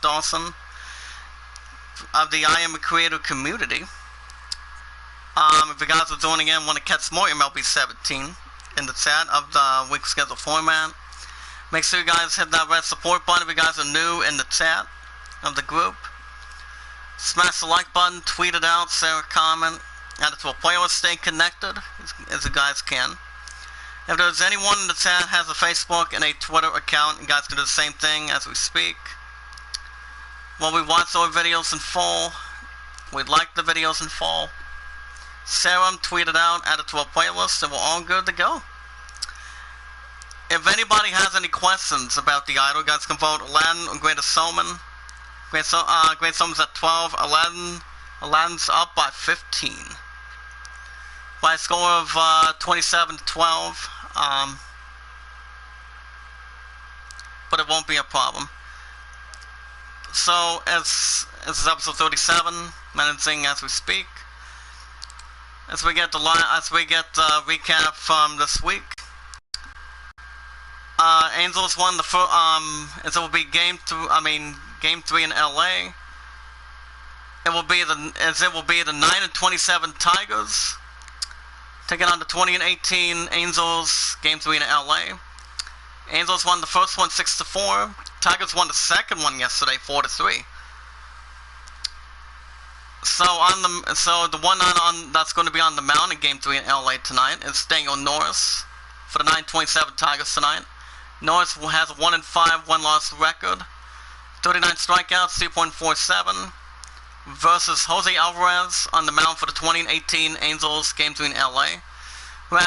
Dawson of the Iamacreator community. If you guys are joining in, want to catch more MLB 17 in the chat of the week schedule format, make sure you guys hit that red support button if you guys are new in the chat of the group. Smash the like button, tweet it out, share a comment, add it to a playlist, stay connected as you guys can. If there's anyone in the chat has a Facebook and a Twitter account, you guys can do the same thing as we speak. Well, we watch our videos in full. We like the videos in full. Share them, tweet it out, add it to a playlist, and we're all good to go. If anybody has any questions about the idol, you guys can vote Aladdin or Greatest Showman. Greatest Showman's at 12. Aladdin's up by 15. By a score of 27 to 12. But it won't be a problem. So, as this is episode 37, managing as we speak. As we get the recap from this week, Angels won the first. As it will be game 3 in LA. It will be the 9-27 Tigers taking on the 20-18 Angels. Game 3 in LA. Angels won the first one 6-4. Tigers won the second one yesterday 4-3. So the one that's going to be on the mound in Game 3 in LA tonight is Daniel Norris for the 9-27 Tigers tonight. Norris has a 1-5 one-loss record, 39 strikeouts, 3.47, versus Jose Alvarez on the mound for the 20-18 Angels Game 3 in LA.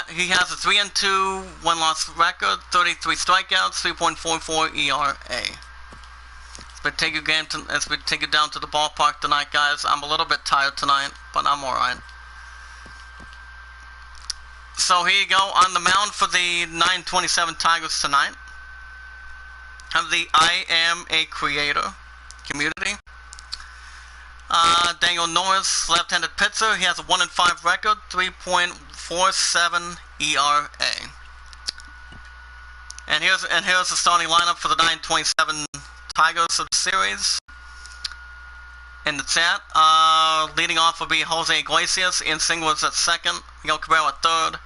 He has a 3-2 one-loss record, 33 strikeouts, 3.44 ERA. As we take you down to the ballpark tonight, guys. I'm a little bit tired tonight, but I'm alright. So here you go, on the mound for the 9-27 Tigers tonight. Have the Iamacreator community. Daniel Norris, left-handed pitcher. He has a 1-5 record, 3.47 ERA. And here's the starting lineup for the 9-27 Tigers of the series. In the chat, leading off will be Jose Iglesias. Ian Singler's at second. Miguel Cabrera at third.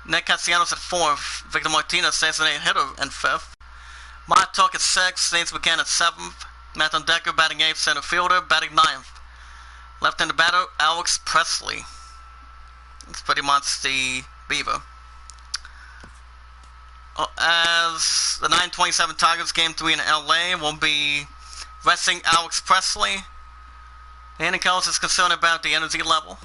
Nick Castellanos at fourth. Victor Martinez stays an 8-hitter in fifth. Mark Tuck at sixth. James McCann at seventh. Matt Decker batting eighth. Center fielder batting ninth. Left-handed batter Alex Presley. It's pretty much the Beaver. As the 9-27 Tigers Game 3 in LA will be resting Alex Presley. Andy Kells is concerned about the energy level.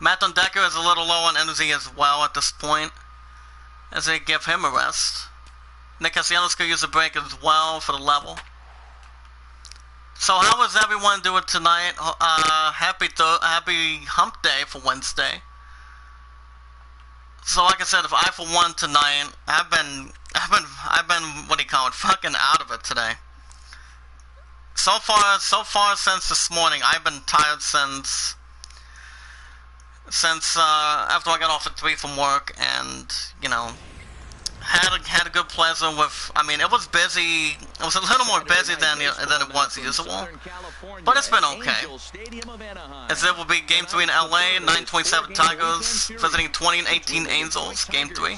Matt Decker is a little low on energy as well at this point, as they give him a rest. Nick Castellanos could use a break as well for the level. So how was everyone doing tonight? Happy hump day for Wednesday. So like I said, if I for one tonight, I've been what do you call it, fucking out of it today. So far since this morning, I've been tired since after I got off at 3 from work, and you know, had a good pleasure with. I mean, it was busy. It was a little more busy than it was usual, but it's been okay. As it will be Game 3 in LA, 9-27 Tigers visiting 20-18 Angels. Game 3.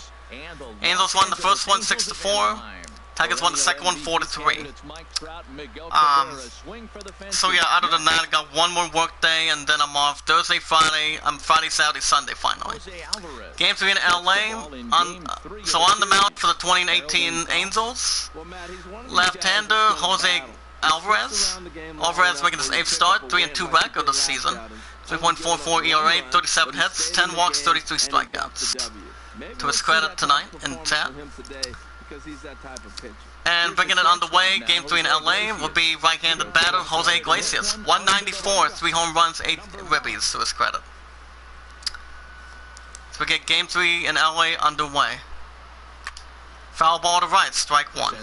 Angels won the first one 6-4. Tigers won the second one 4-3. So yeah, other than that, I got one more work day, and then I'm off Thursday, Friday. Friday, Saturday, Sunday finally. Game 3 in LA. So on the mound for the 2018 Angels, left-hander Jose Alvarez. Alvarez making his 8th start, 3-2 record this season. 3.44 ERA, 37 hits, 10 walks, 33 strikeouts. To his credit tonight in chat. And bringing it underway, Game 3 in LA will be right-handed batter Jose Iglesias. 194, 3 home runs, 8 ribbies to his credit. So we get Game 3 in LA underway. Foul ball to right, strike one.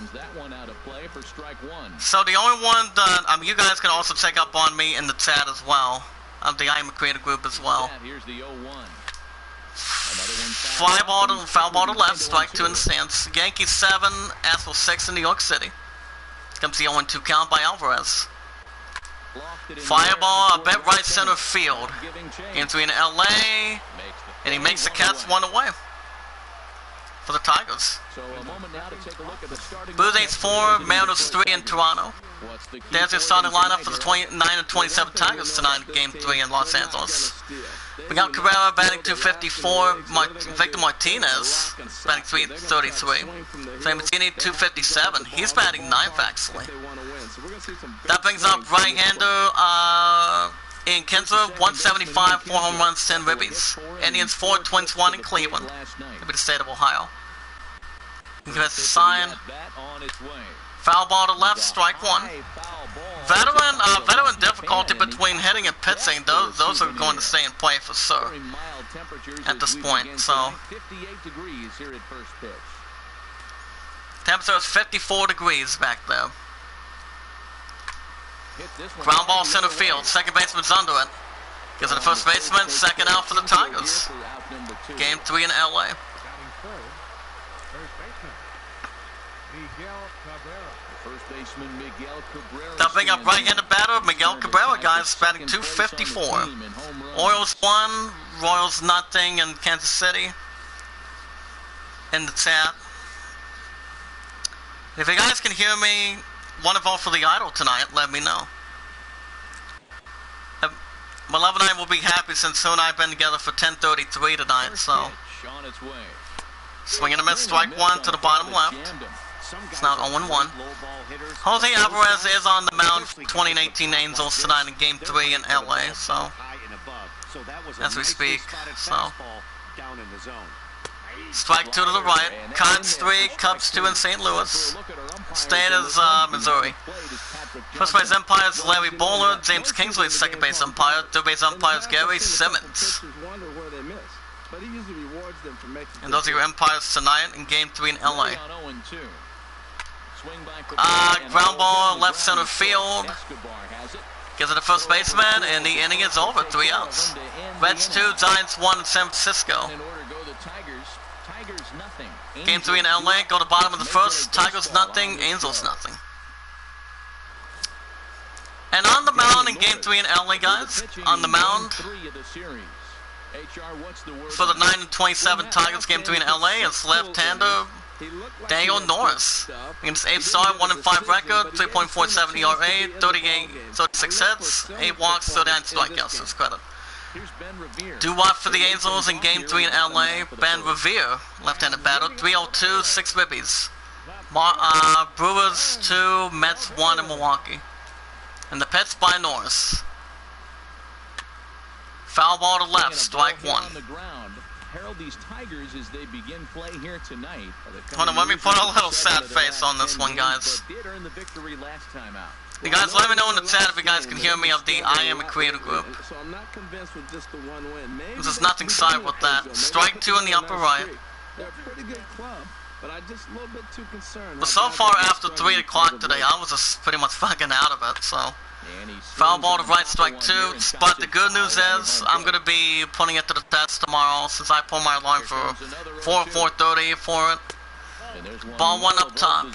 So the only one that, you guys can also check up on me in the chat as well. The Iamacreator group as well. Foul ball to left, strike 2 in the stands. Yankees 7, Astros 6 in New York City. Comes the 0-2 count by Alvarez. Fireball, a bit right center field. Game 3 in LA, and he makes the Cats one away for the Tigers. Blue Jays 4, Mariners 3 in Toronto. There's your starting lineup for the 29 and 27 Tigers tonight in Game 3 in Los Angeles. Miguel Cabrera batting 254, Victor Martinez batting 333, Samantini 257, he's batting 9th actually. That brings up right-hander Ian Kinsler, 175, 4 home runs, 10 ribbies. Indians 4, Twins 1 in Cleveland. That'll be the state of Ohio. You can sign. Foul ball to left, strike 1. Veteran difficulty between hitting and pitching. Those are going to stay in play for sure at this point. So temperature is 54 degrees back there. Ground ball center field. Second baseman's under it. Gives it to first baseman. Second out for the Tigers. Game 3 in LA. That bring up right-handed batter, Miguel Cabrera, guys, batting 254. Orioles 1, Royals nothing in Kansas City. In the chat. If you guys can hear me, want to vote for the Idol tonight, let me know. My love and I will be happy since her and I have been together for 10:33 tonight, so. Swing and a miss, strike 1 to the bottom left. It's now 0-1. Jose Alvarez is on the mound for 2018 Angels tonight in Game 3 in LA, so. As we speak, so. Strike 2 to the right. Cards 3, Cubs 2 in St. Louis. State is Missouri. First base umpire is Larry Bowler. James Kingsley is second base umpire. Third base umpire is Gary Simmons. And those are your umpires tonight in Game 3 in LA. Ground ball left center field. Gives it to first baseman, and the inning is over. 3 outs. Reds 2, Giants 1 in San Francisco. Game 3 in LA, go to bottom of the first. Tigers nothing, Angels nothing. And on the mound in Game 3 in LA, guys, on the mound for the 9 and 27 Tigers, Game 3 in LA, is left-hander Daniel Norris. Against Abe Star, 1-5 record, 3.47 ERA, 36 hits, 8 walks, 39 strikeouts to his credit. Doo-wop for the Angels in Game 3 in LA. Ben Revere, left-handed batter, 302, 6 ribbies. Brewers 2, Mets 1 in Milwaukee. And the pitch by Norris. Foul ball to left, strike 1. Herald these Tigers as they begin play here tonight. Hold on, let me put a little sad face on this one, guys. You guys, let me know in the chat if you guys can hear me of the Iamacreator group. There's nothing side with that. Strike 2 in the upper right. But so far after 3 o'clock today, I was just pretty much fucking out of it, so. Foul ball to right, strike 2. But the good news is, I'm going to be putting it to the test tomorrow since I pulled my alarm for 4:30 for it. Ball 1 up top.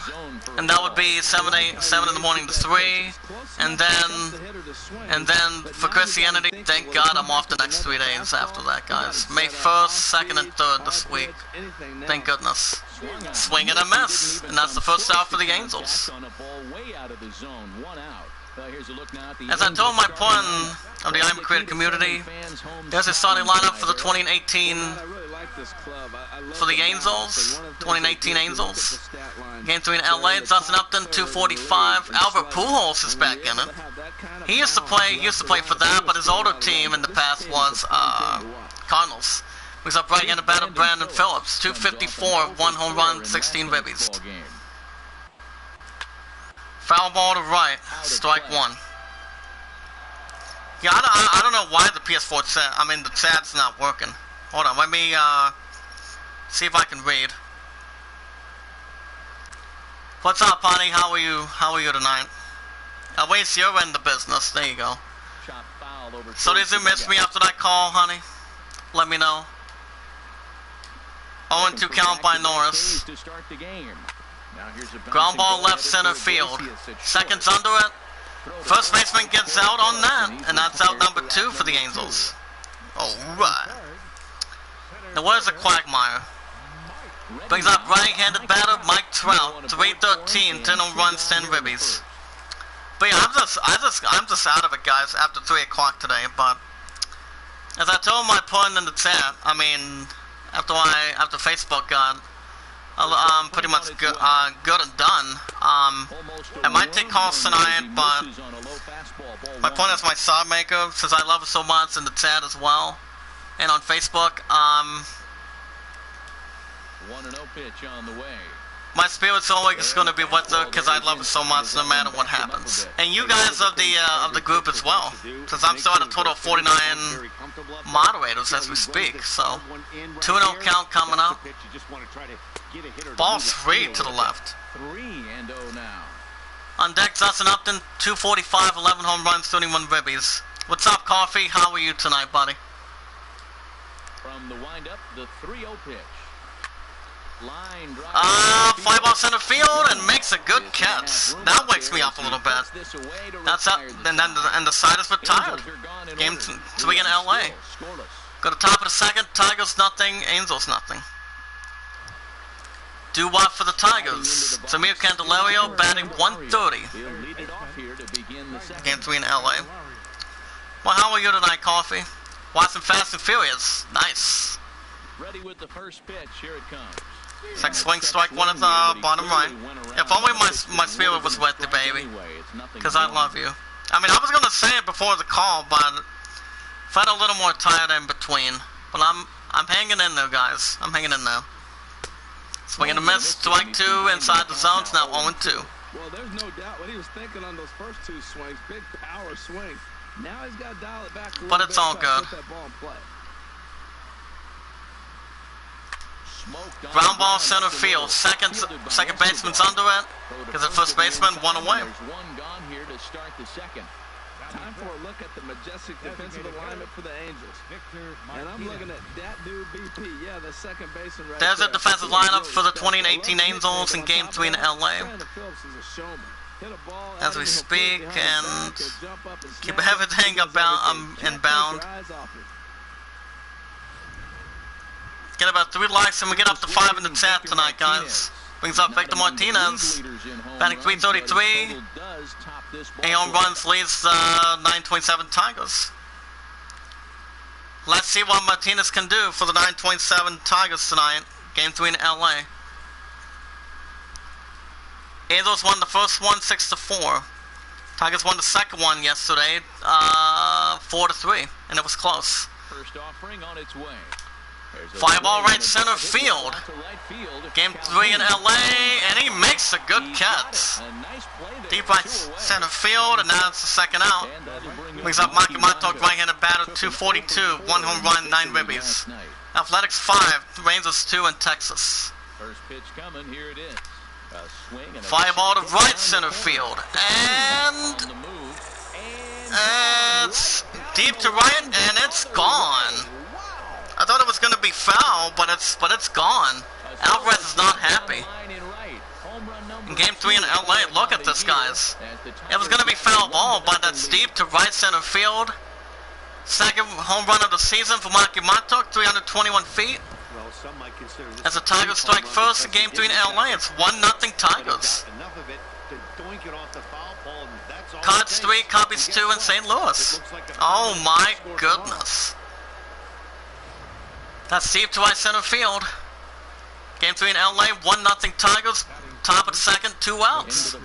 And that would be 7 in the morning to 3. And then for Christianity, thank God I'm off the next 3 days after that, guys. May 1st, 2nd, and 3rd this week. Thank goodness. Swing and a miss. And that's the first out for the Angels. As I told my pun of the Iamacreator community, there's a starting lineup for the 2018 for the Angels, 2018 Angels. Game 3 in LA, Dustin Upton, 245. Albert Pujols is back in it. He used to play for that, but his older team in the past was Cardinals. He's up right in the batter, Brandon Phillips, 254, 1 home run, 16 ribbies. Foul ball to right, strike 1. Yeah, I don't know why the PS4 chat, the chat's not working. Hold on, let me see if I can read. What's up, honey? How are you tonight? At least you're in the business. There you go. So did you miss me after that call, honey? Let me know. 0-2 count by Norris. Ground ball left center field. Seconds under it. First baseman gets out on that, and that's out number 2 for the Angels. Alright. Now where's the Quagmire? Brings up right-handed batter Mike Trout. 313, 10 home runs, 10 ribbies. But yeah, I'm just out of it, guys, after 3 o'clock today. But as I told my opponent in the chat, I mean, after Facebook got pretty much good and done. I might take calls tonight, but my point is my side maker, since I love it so much in the chat as well, and on Facebook. 1-0 pitch on the way. My spirit's always going to be with her because I love it so much, no matter what happens. And you guys of the group as well, since I'm still at a total of 49 moderators as we speak. So 2-0 count coming up. Ball 3 to the left. 3-0 now. On deck, Dustin Upton, 245, 11 home runs, 31 ribbies. What's up, Coffee? How are you tonight, buddy? From the windup, the 3-0 pitch. Fly ball center field and makes a good catch. That wakes me up a little bit. That's up, and then the side is retired. Game 3 in LA. Go to top of the second. Tigers nothing. Angels nothing. Do what for the Tigers? Samir Candelario batting 130. Game 3 in LA. Well, how are you tonight, Coffee? Watching Fast and Furious. Nice. Ready with the first pitch. Here it comes. Second swing, strike 1 at the bottom right. If only my spirit was with you, baby. Because I love you. I mean, I was going to say it before the call, but felt a little more tired in between. But I'm hanging in there, guys. I'm hanging in there. Swing and a miss, strike 2 inside the zone. It's now 0-2. Well, there's no doubt what he was thinking on those first 2 swings. Big power swing. Now he's got to dial it back a little bit. But it's all good. Ground ball center field. Second baseman's under it. Because the first baseman, 1 away. Time for a look at the majestic defensive alignment for the Angels. And I'm looking at that dude BP. Yeah, the second baseman right there. There's a defensive lineup for the 2018 Angels in Game 3 in LA. As we speak, and keep everything inbound. Get about 3 likes and we get up to 5 in the chat tonight, guys. Brings up Victor Martinez, batting 333. 8 home runs, leads the 927 Tigers. Let's see what Martinez can do for the 927 Tigers tonight. Game 3 in LA. Angels won the first one 6-4. Tigers won the second one yesterday 4-3, and it was close. First offering on its way. Fly ball right center field. Game 3 in LA, and he makes a good catch. Deep right center field, and now it's the second out. Brings up Maki Matok, right-handed batter, 242, 1 home run, 9 ribbies. Athletics 5, Rangers 2 in Texas. First pitch coming, here it is. Fly ball to right center field, and it's deep to right, and it's gone. I thought it was going to be foul, but it's gone. Alvarez is not happy. In Game 3 in LA, look at this, guys. It was going to be foul ball, but that's deep to right center field. Second home run of the season for Maki Matok, 321 feet. As the Tigers strike first in Game 3 in LA, it's 1-0 Tigers. Cards 3, copies 2 in St. Louis. Oh my goodness. That's deep to right center field. Game 3 in LA, 1-0 Tigers. Top of the second, 2 outs.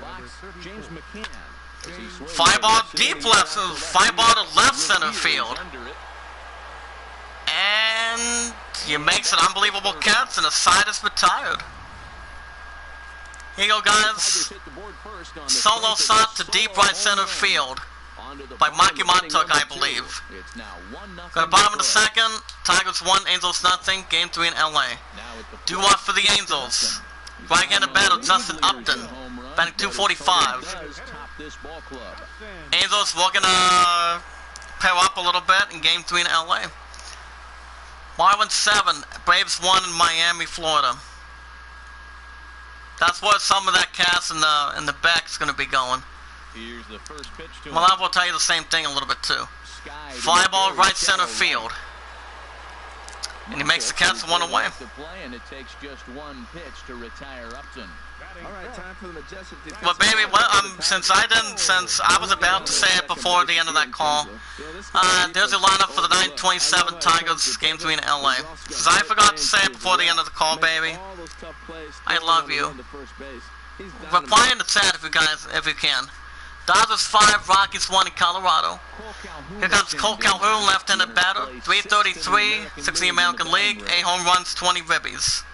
Fly ball deep left, fly ball to left center field. And he makes an unbelievable catch, and the side is retired. Here you go, guys. Solo shot to deep right center field by Maki Matok, I believe. Got the bottom of the second. Tigers 1, Angels nothing. Game 3 in LA. Do what for the Angels? Right-handed batter Justin Upton, batting 245. Angels looking to pair up a little bit in Game 3 in LA. Marlins 7, Braves 1 in Miami, Florida. That's where some of that cast in the back is going to be going. Here's the first pitch to Well, I will tell you the same thing a little bit too. Fly ball right center field. And he makes the catch one away. And it takes just one pitch to retire Upton. All right, time for the majestic defense. Well, baby, well, since I was about to say it before the end of that call, there's a lineup for the 927 Tigers game 3 in LA. Since I forgot to say it before the end of the call, baby, I love you. Reply in the chat if you can. Dodgers 5, Rockies 1 in Colorado. Here comes Cole Calhoun, left-handed batter, 333, 6 in the American League, 8 home runs, 20 ribbies.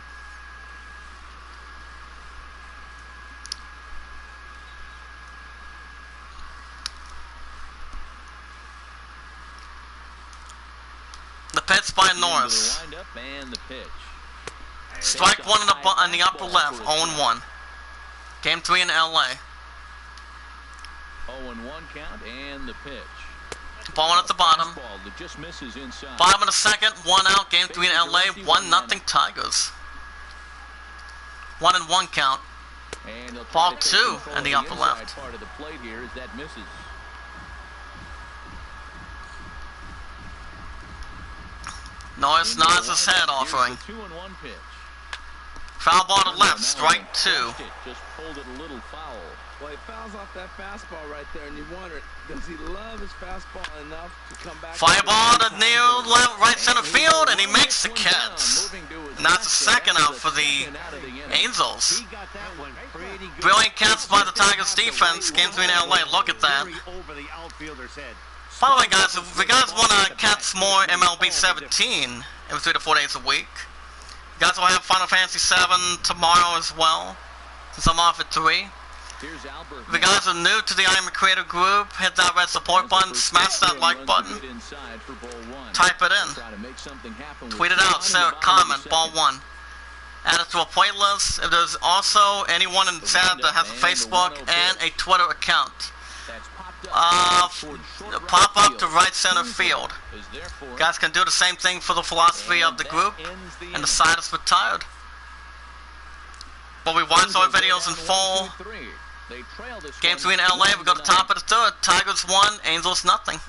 The pitch by Norris. Strike one in the upper left, 0-1. Game 3 in LA. 0-1 count and the pitch. Ball one at the bottom. Just misses inside. Bottom of the second, 1 out. Game 3 in LA, 1-0 Tigers. 1-1 count. Ball 2 in the upper left. Part of the plate here is that misses. Norris nods his head, offering. 2-1 pitch. Foul ball to left, strike 2. Just pulled it a little foul. Well, he fouls off that fastball right there, and you wonder, does he love his fastball enough to come back? Fly ball to near left, right center field, and he makes the catch. And that's the second out for the Angels. Brilliant catch by the Tigers defense. Game 3 in LA. Look at that. By the way, guys, if you guys want to catch more MLB 17 every 3 to 4 days a week, you guys will have Final Fantasy 7 tomorrow as well, since I'm off at 3. If you guys are new to the Iamacreator group, hit that red support button, smash that like button, type it in, tweet it out, say a comment, ball 1. Add it to a playlist. If there's also anyone in the chat that has a Facebook and a Twitter account, pop up to right center field. You guys can do the same thing for the philosophy of the group, and the side is retired. But we watch our videos in full. Game 3 in LA, we go to top of the third. Tigers 1, Angels nothing.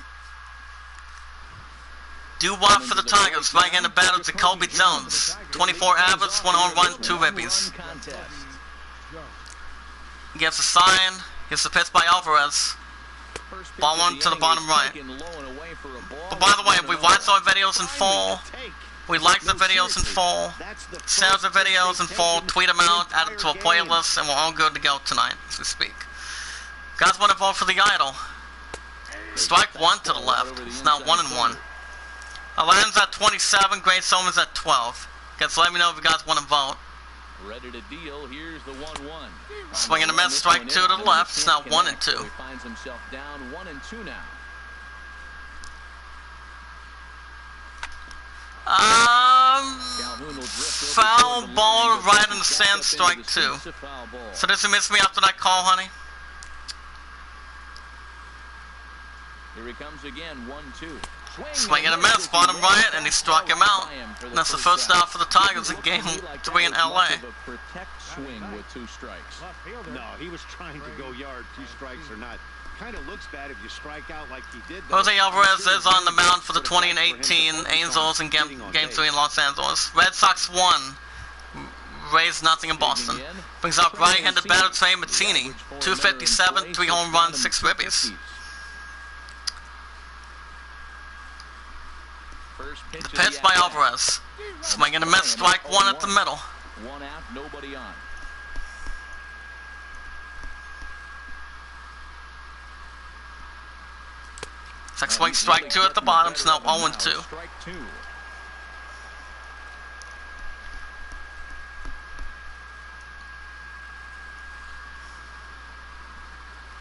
Doo-wop for the Tigers. Right-handed batter Jacoby Jones. 24 average, 1 home run, 2 ribbies. Gives a sign. Gives the pitch by Alvarez. Ball 1 to the bottom right. But by the way, we watch our videos in full. We like the videos in full, share the videos in full, tweet them out, add it to a playlist, and we're all good to go tonight as we speak. Guys want to vote for the idol. Strike 1 to the left. It's now 1-1. Aladdin's at 27, Great Soman's at 12. Guys, let me know if you guys want to vote. Ready to deal. Here's the 1-1. Swing and a miss, strike 2 to the left. It's now 1-2. He finds himself down 1-2 now. Foul ball right in the sand, strike 2. So does he miss me after that call, honey? Here he comes again, 1-2. Swing and a miss, bottom right, and he struck him out. And that's the first out for the Tigers in game 3 in LA. Swing with 2 strikes. No, he was trying to go yard, 2 strikes or not. Kind of looks bad if you strike out like he did. Jose Alvarez is on the mound for the 2018 Angels in game 3 in Los Angeles. Red Sox 1, Rays nothing in Boston. Brings up right-handed batter Trey Mancini, 257, 3 home runs, 6 ribbies. The pitch by Alvarez. Swing and a miss, strike 1 at the middle. 1 out, nobody on. Swing, strike 2 at the bottom. It's now 0-2.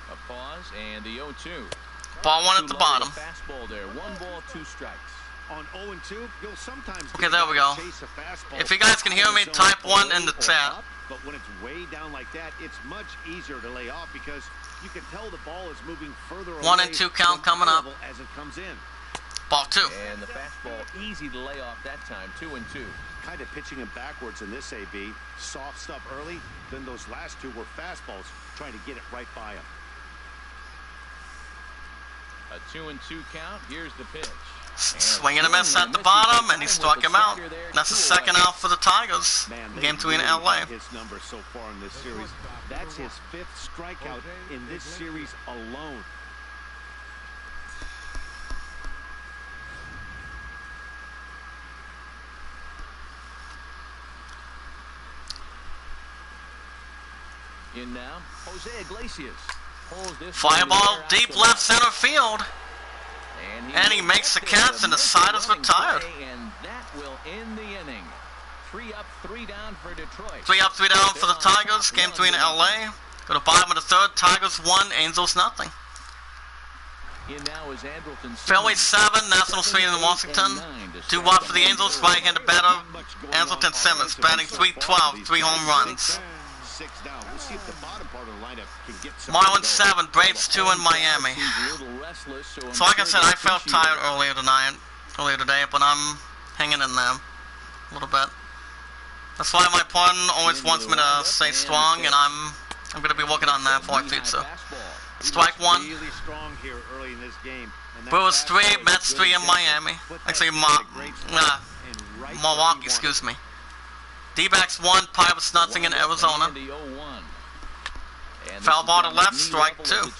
A pause and the 0-2. Ball 1 at the bottom. Fastball there. 1 ball, 2 strikes. On 0-2, you'll sometimes okay, there we go. If you guys can hear me, type 1 in the chat. But when it's way down like that, it's much easier to lay off because you can tell the ball is moving further away. 1-2 count coming up. As it comes in. Ball 2. And the fastball easy to lay off that time. 2-2. Kind of pitching him backwards in this AB. Soft stuff early, then those last two were fastballs, trying to get it right by him. A 2-2 count. Here's the pitch. Swing and a miss at the bottom, and he struck him out. That's the second out for the Tigers. Game 3 in LA. His number so far in this series. That's his 5th strikeout in this series alone. In now, Jose Iglesias. Fly ball deep left center field. And he makes the catch, and the side is retired. And that will end the inning. 3 up, 3 down for Detroit. 3 up, 3 down for the Tigers. Game 3 in LA. Go to bottom of the 3rd. Tigers 1, Angels nothing. In now is Andrelton. Phillies 7, Nationals 3 in Washington. 2 up for the Angels. Right-handed batter Andrelton Simmons, batting .312, 3 home runs. 6 down. We'll see if the bottom part of the lineup can get some. Marlins 7, Braves 2 in Miami. So like I said, I felt tired earlier today, but I'm hanging in there a little bit. That's why my partner always wants me to stay strong, and I'm going to be working on that for my future. Strike 1. Really strong here early in this game. Brewers 3, Mets 3 in Miami. Actually, Milwaukee, excuse me. D-backs 1, Pirates nothing in Arizona. Foul ball to left, strike 2.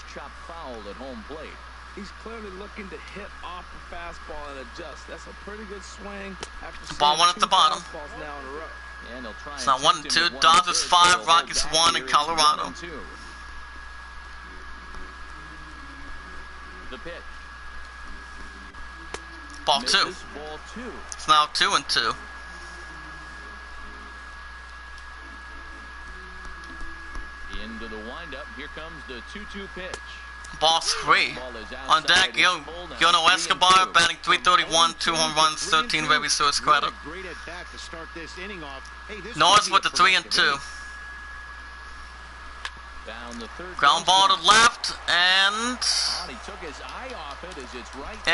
He's clearly looking to hit off the fastball and adjust. That's a pretty good swing. Ball 1 at the bottom. Now in a row. It's now 1-2. Dodgers 5, Rockies 1 in Colorado. The pitch. Ball 2. It's now 2-2. Into the windup. Here comes the 2-2 pitch. Ball 3. On deck, Yono Escobar batting .331, 2 home runs, 13 ribbies to his credit. Norris with the 3-2. Ground ball to left, and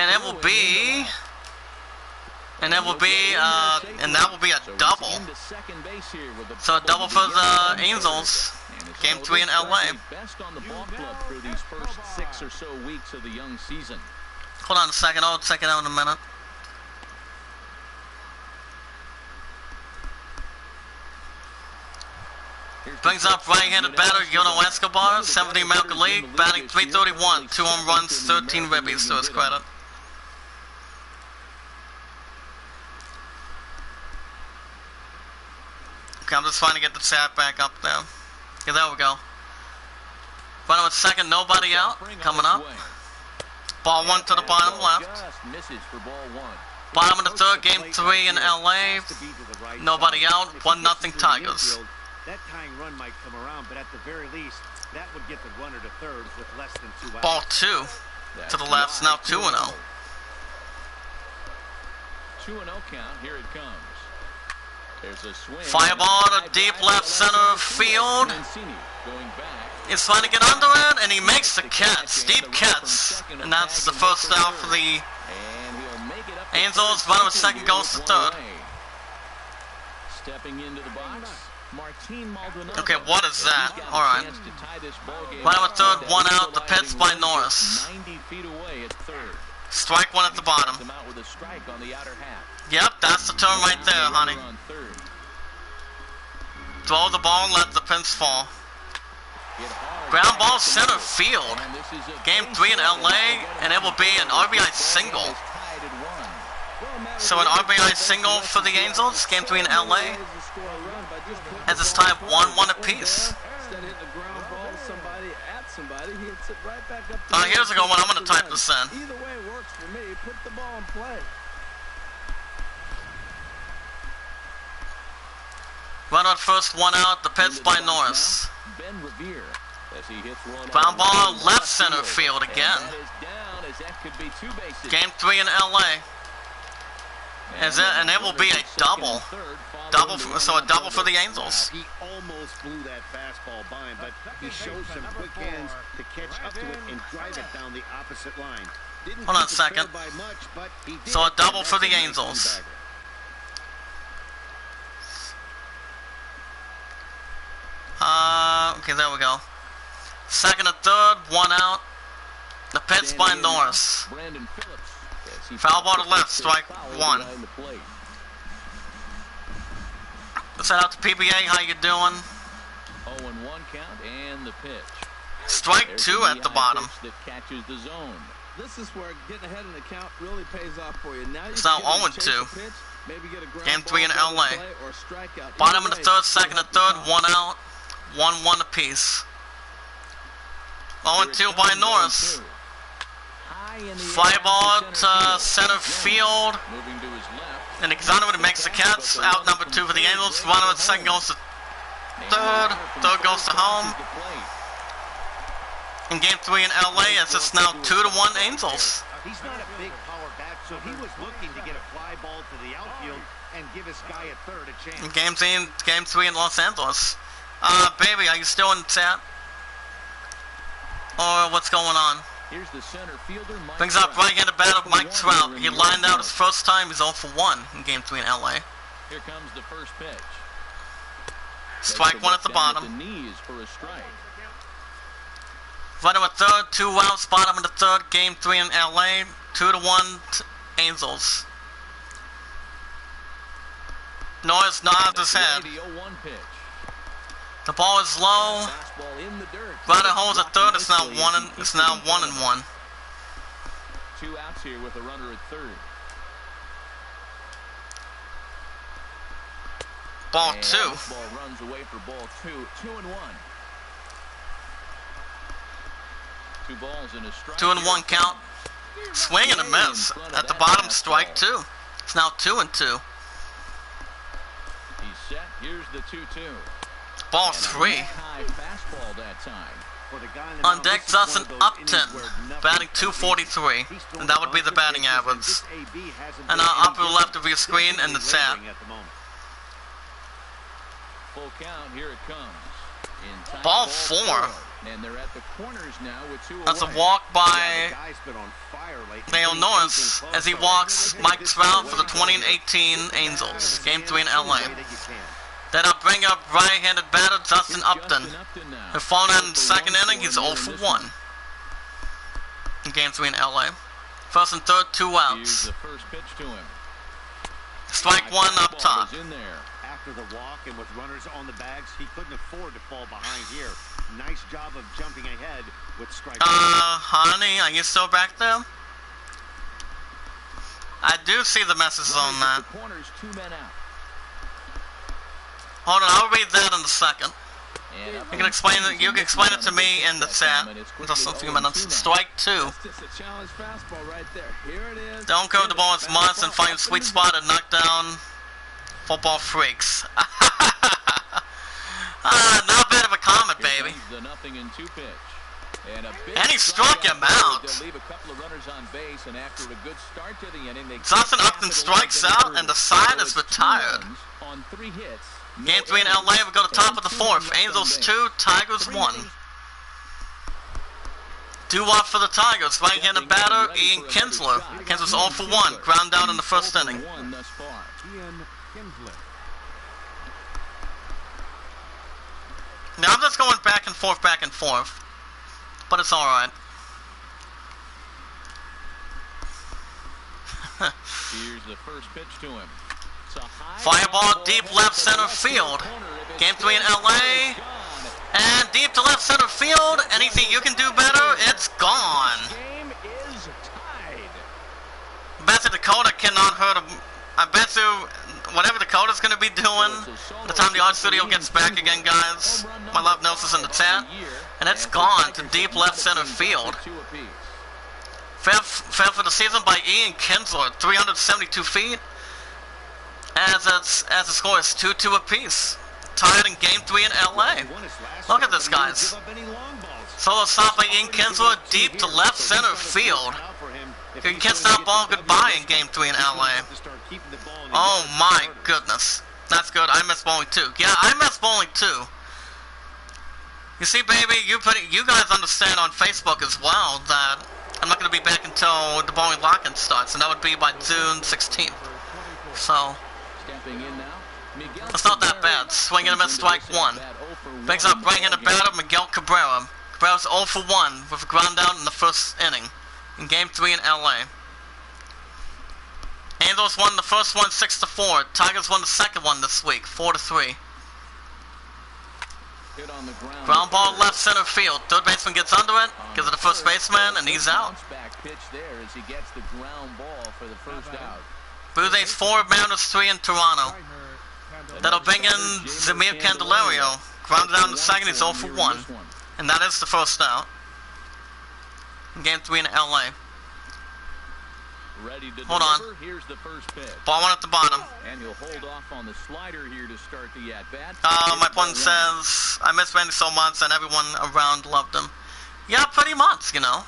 that will be a double. So a double for the Angels. Game 3 in LA. Best on the ball club through these first 6 or so weeks of the young season. Hold on a second. I'll check it out in a minute. Brings up right-handed batter Yono Escobar, 70 American League, batting .331, 2 home runs, 13 ribbies to his credit. Okay, I'm just trying to get the chat back up there. Okay, there we go. Running with second, nobody out. Coming up. Ball 1 to the bottom left. Bottom of the 3rd, game 3 in LA. Nobody out. 1-0 Tigers. That tying run might come around, but at the very least, that would get the runner to 3rd with less than 2 outs. Ball 2 to the left. Now 2-0. 2-0 count. Here it comes. There's a swing. Fire ball to deep left center field. He's trying to get under it, and he makes the catch. Deep catch. And that's the first out for the Angels. Runner with second goes to 3rd. Stepping into the box. Okay, what is that? Alright. Runner with 3rd, 1 out. The pitch by Norris. Strike 1 at the bottom. Yep, that's the turn right there, honey. Throw the ball and let the pins fall. Ground ball center field. Game 3 in LA, and it will be an RBI single. So an RBI single for the Angels. Game 3 in LA. As it's tied 1-1 apiece. Here's a good one. I'm going to type this in. Either way works for me. Put the ball in play. Runner at first, 1 out. The pitch by Norris. Ground ball left center field again. Game 3 in LA. And it will be a double. So a double for the Angels. He almost blew that fastball by him, but he showed some quick hands to catch up to it and drive it down the opposite line. Hold on a second. So a double for the Angels. Okay, there we go. Second and third, one out. The pitch by Norris. Foul ball to left, strike one. Let's head out to PBA. How you doing? 0-1 count and the pitch. Strike two at the bottom. That catches the zone. This is where getting ahead in the count really pays off for you. Now it's now 0-2. Game 3 in LA. Bottom of the third, second and third, one out. 1-1 apiece. 0-2 by Norris. Fly ball to center field. And Exonerate makes the catch. Out number 2 for the Angels. Runner at second goes to third. Third goes to home. In game 3 in LA, it's now 2-1 Angels. He's not a big power bat, so he was looking to get a fly ball to the outfield and give his guy at third a chance. In game 3 in Los Angeles. Baby, are you still in chat? Or what's going on? Here's the center fielder, Mike Brings up Trout. right-handed batter Mike Trout. He lined out his first time. He's 0 for 1 in game 3 in LA. Here comes the first pitch. Strike one at the bottom. The knees for a strike. Runner at third, 2 outs, bottom of the third, game 3 in LA, 2-1 Angels. Norris nods his head. The ball is low. Runner holds at third. It's now 1-1. 2 outs here with a runner at third. Ball and 2. Ball runs away for ball 2. 2-1. 2 balls in a strike. 2-1 count. Swing and a miss. At the bottom, strike 2. It's now 2-2. He's set. Here's the 2-2. Ball 3. High fastball that time. On deck, Dustin Upton, batting .243, and that would be the batting average. And upper left of your screen in the chat. Full count. Here it comes. Ball 4. And they're at the corners now with 2 away. That's a walk by Dale Norris as he walks Mike Trout for the 2018 Angels. Game 3 in LA. Then I'll bring up right-handed batter Justin Upton. Who fallen out in the second inning, he's 0 for 1 in game 3 in LA. First and third, 2 outs. The first pitch to him. Strike 1 up top. After the walk and with runners on the bags, he couldn't afford to fall behind here. Nice job of jumping ahead with strike. Honey, are you still back there? I do see the messages on that. Corners, 2 men out. Hold on, I'll read that in a second. You can explain it to me in the chat in just a few minutes. Strike 2. Don't go to the ball as much and find a sweet spot and knock down football freaks. Not bad of a comment, baby. And he struck him out. Johnson Upton strikes out and the side is retired. Game 3 in LA, we go to top of the 4th. Angels 2, Tigers 1. Doo-wop for the Tigers. Right-handed batter, Ian Kinsler. Kinsler's 0 for 1. Ground down in the first inning. Now I'm just going back and forth. But it's alright. Here's the first pitch to him. Fireball deep left center field. Game 3 in LA. And deep to left center field. Anything you can do better? It's gone. Game is tied. I bet you Dakota cannot hurt him. I bet you whatever Dakota's going to be doing by the time the art studio gets back again, guys. My love knows is in the chat. And it's gone to deep left center field. Fair for the season by Ian Kinsler, 372 feet. As the score is 2-2 apiece. Tied in game 3 in LA. Look at this, guys. Solo stop by Ian Kinsler, deep to left center field. You can't stop ball goodbye in game 3 in LA. Oh my goodness. That's good. I miss bowling too. Yeah, I miss bowling too. You see, baby, you guys understand on Facebook as well that I'm not going to be back in until the bowling lock-in starts, and that would be by June 16th. So, Stepping in now, Miguel it's not that bad. Swing and a miss, strike one. Brings up right-handed batter Miguel Cabrera. Cabrera's 0 for 1 with a ground out in the first inning in Game 3 in LA. Angels won the first one 6-4. Tigers won the second one this week, 4-3. hit on the Ground ball left center field. Third baseman gets under it, gives it to first baseman, and he's out. Back pitch there as he gets the ground ball for the first out. Blue Jays 4, Mariners 3 in Toronto. That'll bring in Zamir Candelario. Grounded out in the second, he's 0 for 1. And that is the first out. In Game 3 in LA. Ready to Hold on. Here's the first pitch. Ball one at the bottom. And he'll hold off on the slider here to start the at-bat. My opponent says, I miss Randy so much and everyone around loved him. Yeah, pretty much, you know.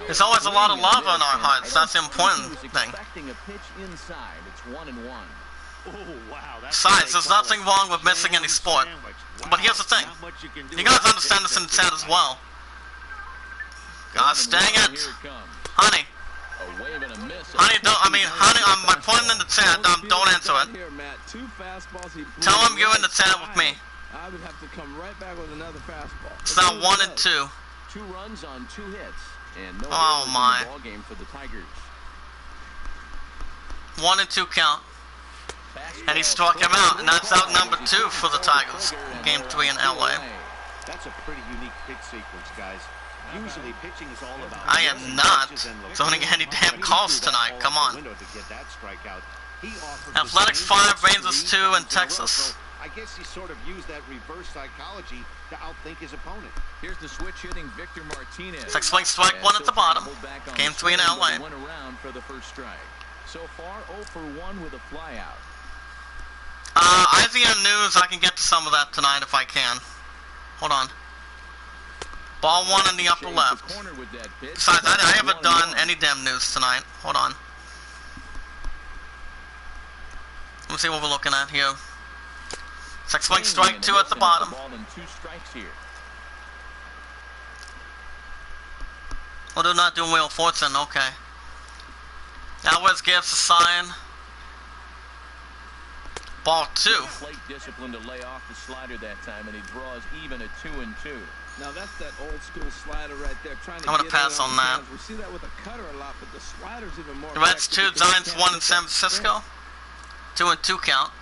There's always a lot of love in our hearts. That's the important thing. Expecting a pitch inside. It's 1-1. Oh, wow. Besides, there's nothing wrong with missing any sport. But here's the thing. You guys understand this in the chat as well. Gosh dang it. Honey. A wave and a miss. Honey, my point in the chat, don't answer it. Tell him you're in the chat with me. I would have to come right back with another fastball. It's now 1 and 2. 2 runs on 2 hits. And no Oh my. ball game for the Tigers. 1 and 2 count. And he struck him out, and that's out number 2 for the Tigers. Game 3 in LA. That's a pretty unique pitch sequence, guys. Usually pitching is all about I am not zoning any damn calls tonight. Come on. Athletics 5, Rangers 2 in Texas. I guess he sort of used that reverse psychology to outthink his opponent. Here's the switch hitting Victor Martinez. 6 swing strike 1 at the bottom. Game 3 in LA. Went around for the first strike. So far 0 for 1 with a flyout. IVM News, I can get to some of that tonight if I can. Hold on. Ball 1 in the upper left. Besides, I haven't done any damn news tonight. Hold on. Let's see what we're looking at here. 6 swing strike 2 at the bottom. Well, they're not doing Wheel of Fortune, okay. Alvarez gives a sign. Ball 2. Plate discipline to lay off the slider that time, and he draws even at 2 and 2. Now that's that old school slider right there. Trying to I'm gonna pass on that. We see that with a cutter a lot, but the slider's even more. The Reds 2, Giants 1 in San Francisco. 2 and 2 count.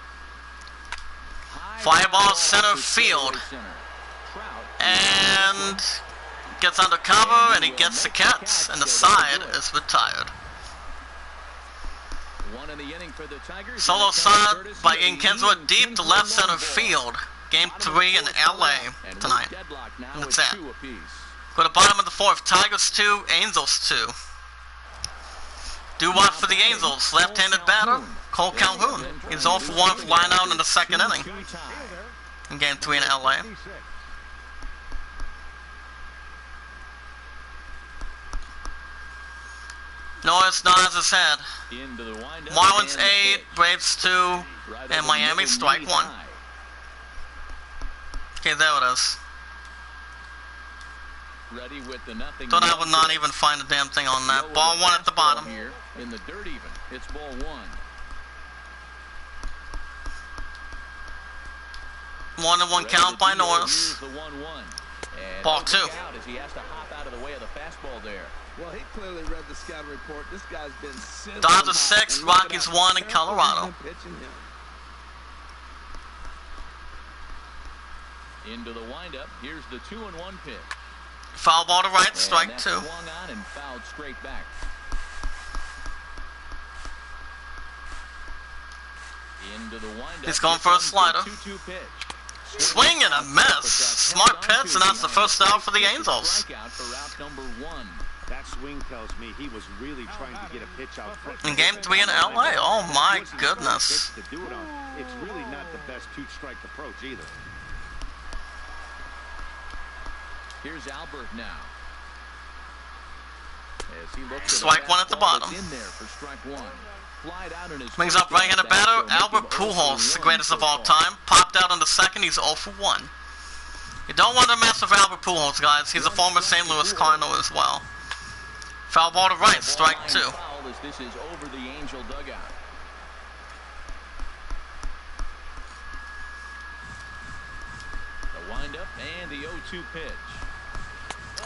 Fly ball center field. And gets under cover, and he gets the catch, and the side is retired. Solo shot by Ian Kinsler deep to left center field. Game 3 in LA tonight. That's that. Go to bottom of the 4th. Tigers 2, Angels 2. Do what for the Angels? Left-handed batter, Cole Calhoun. He's 0 for 1 for line out in the second inning. In Game 3 in LA. Norris nods his head. Marlins 8, Braves 2, and Miami strike 1. Okay, there it is. Thought I would not even find a damn thing on that. Ball 1 at the bottom. In the dirt even. It's ball 1. 1 and 1 count by Norris. Ball 2. He has to hop out of the way of the fastball there. Well, he clearly read the scouting report. This guy's been Dodgers 6, Rockies 1 in Colorado. Into the windup. Here's the 2-1 pitch. Foul ball to right, strike 2. Swung on and fouled straight back. Into the windup. He's going for a slider. 2-2 pitch. Swing and a miss. Smart pitch, and that's the first out for the Angels. Strikeout for route number 1. That swing tells me he was really trying to get a pitch out front. In Game 3 in LA, oh my goodness. It's really not the best two-strike approach either. Here's Albert now. As he looks Strike 1 at the bottom. in there for strike 1. Flied out in his Brings up right-handed batter, Albert Pujols, the greatest of all time. Popped out on the second, he's 0 for 1. You don't want to mess with Albert Pujols, guys. He's a former St. Louis Cardinal as well. Foul ball to right, strike 2. Foul as this is over the Angel dugout. The windup and the 0-2 pitch.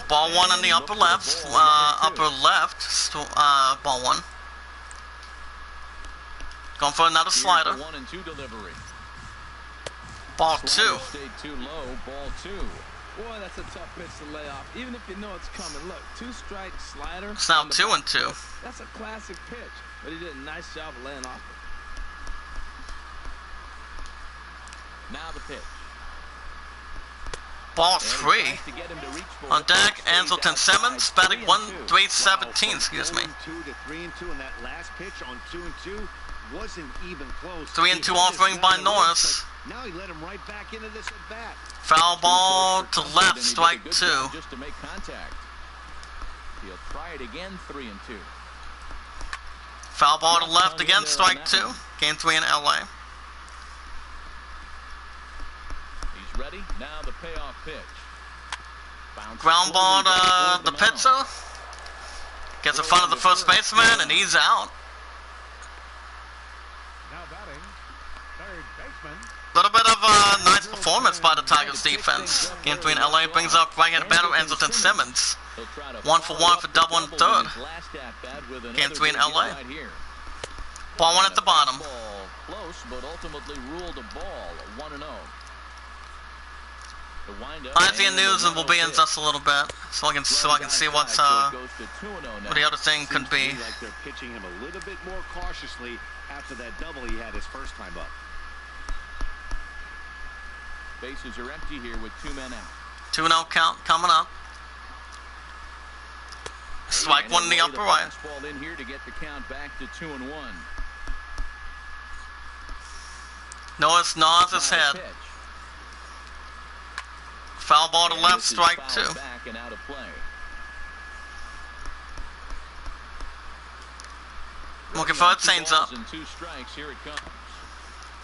Ball 1 on the upper left, ball 1. Going for another slider. 1-2 delivery. Ball 2. Stayed too low. Ball 2. Boy, that's a tough pitch to lay off, even if you know it's coming. Look, 2-strike slider. It's now 2-2. That's a classic pitch, but he did a nice job of laying off it. Now the pitch. Ball 3. On deck, Anselton Simmons, batting 317, excuse me. 2 to 3-2, and that last pitch on 2-2 wasn't even close. 3-2 offering by Norris. Now he let him right back into this at bat. Foul ball to left, strike 2. Just to make contact. He'll try it again, 3-2. Foul ball to left again, strike 2. Game 3 in LA. He's ready. Now the payoff pitch. Ground ball to the pitcher. Gets in front of the first baseman, and he's out. Now batting, third baseman. Little bit of a nice performance by the Tigers defense. Game 3 in LA brings up right-handed batter Anselton Simmons. 1 for 1 for double and third. Game 3 in LA. Ball 1 at the bottom. Close, but ultimately ruled a ball 1-0. IGN News will be in just a little bit, so I can see what the other thing could be. Like they're pitching him a little bit more cautiously after that double he had his first time up. Bases are empty here with 2 men out. 2-0 count coming up. Strike 1 in the upper right. Ball in here to get the count back to 2-1. Norris nods his head. Foul ball to left, strike 2. Back and out of play. Looking for a change up. 2 strikes. Here it comes.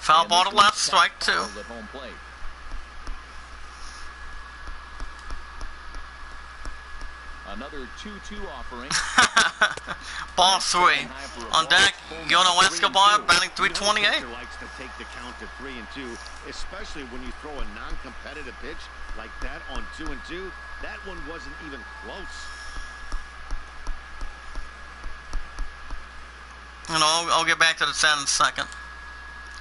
Foul ball to left, strike 2. At home plate. Another 2-2 offering. Ball 3. On deck, Yono Escobar batting 328. Likes to take the count to 3-2, especially when you throw a non-competitive pitch like that on 2-2. That one wasn't even close. And I'll get back to the set in a second.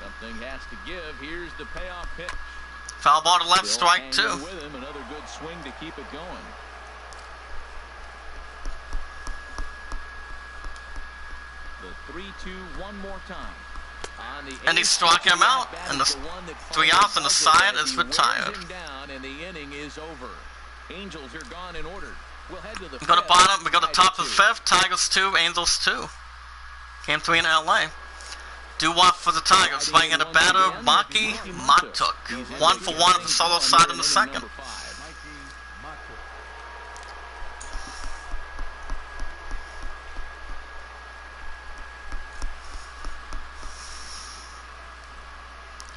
Something has to give. Here's the payoff pitch. Foul ball to left, strike 2. With him, another good swing to keep it going. The 3-2 one more time. And he struck him out, and the 3 outs on the side is retired. Down, and the inning is over. Angels are gone in order. We'll head to the We go to bottom. We go to top of the 5th. Tigers 2, Angels 2. Game 3 in LA. Doo-wop for the Tigers. Swinging at a batter, Maki Matuk. 1 for 1 at the solo side in the second.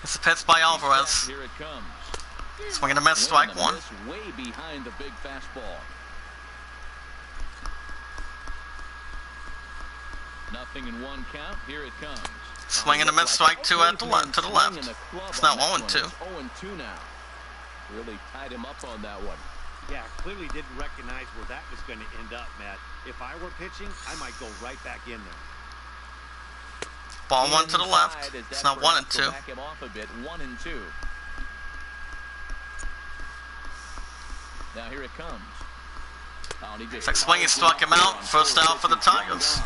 It's a pitch by Alvarez. Here it comes. Swinging a miss, strike 1. Way behind the big fastball. Nothing in 1 count. Here it comes. Swinging a miss, strike 2 at the to the left. It's now 0-2. 0-2 now. Really tied him up on that one. Yeah, clearly didn't recognize where that was going to end up, Matt. If I were pitching, I might go right back in there. Ball 1 to the left. It's now 1-2. Back him off a bit. 1-2. Now here it comes. It's like swinging struck him out. First out for the Tigers.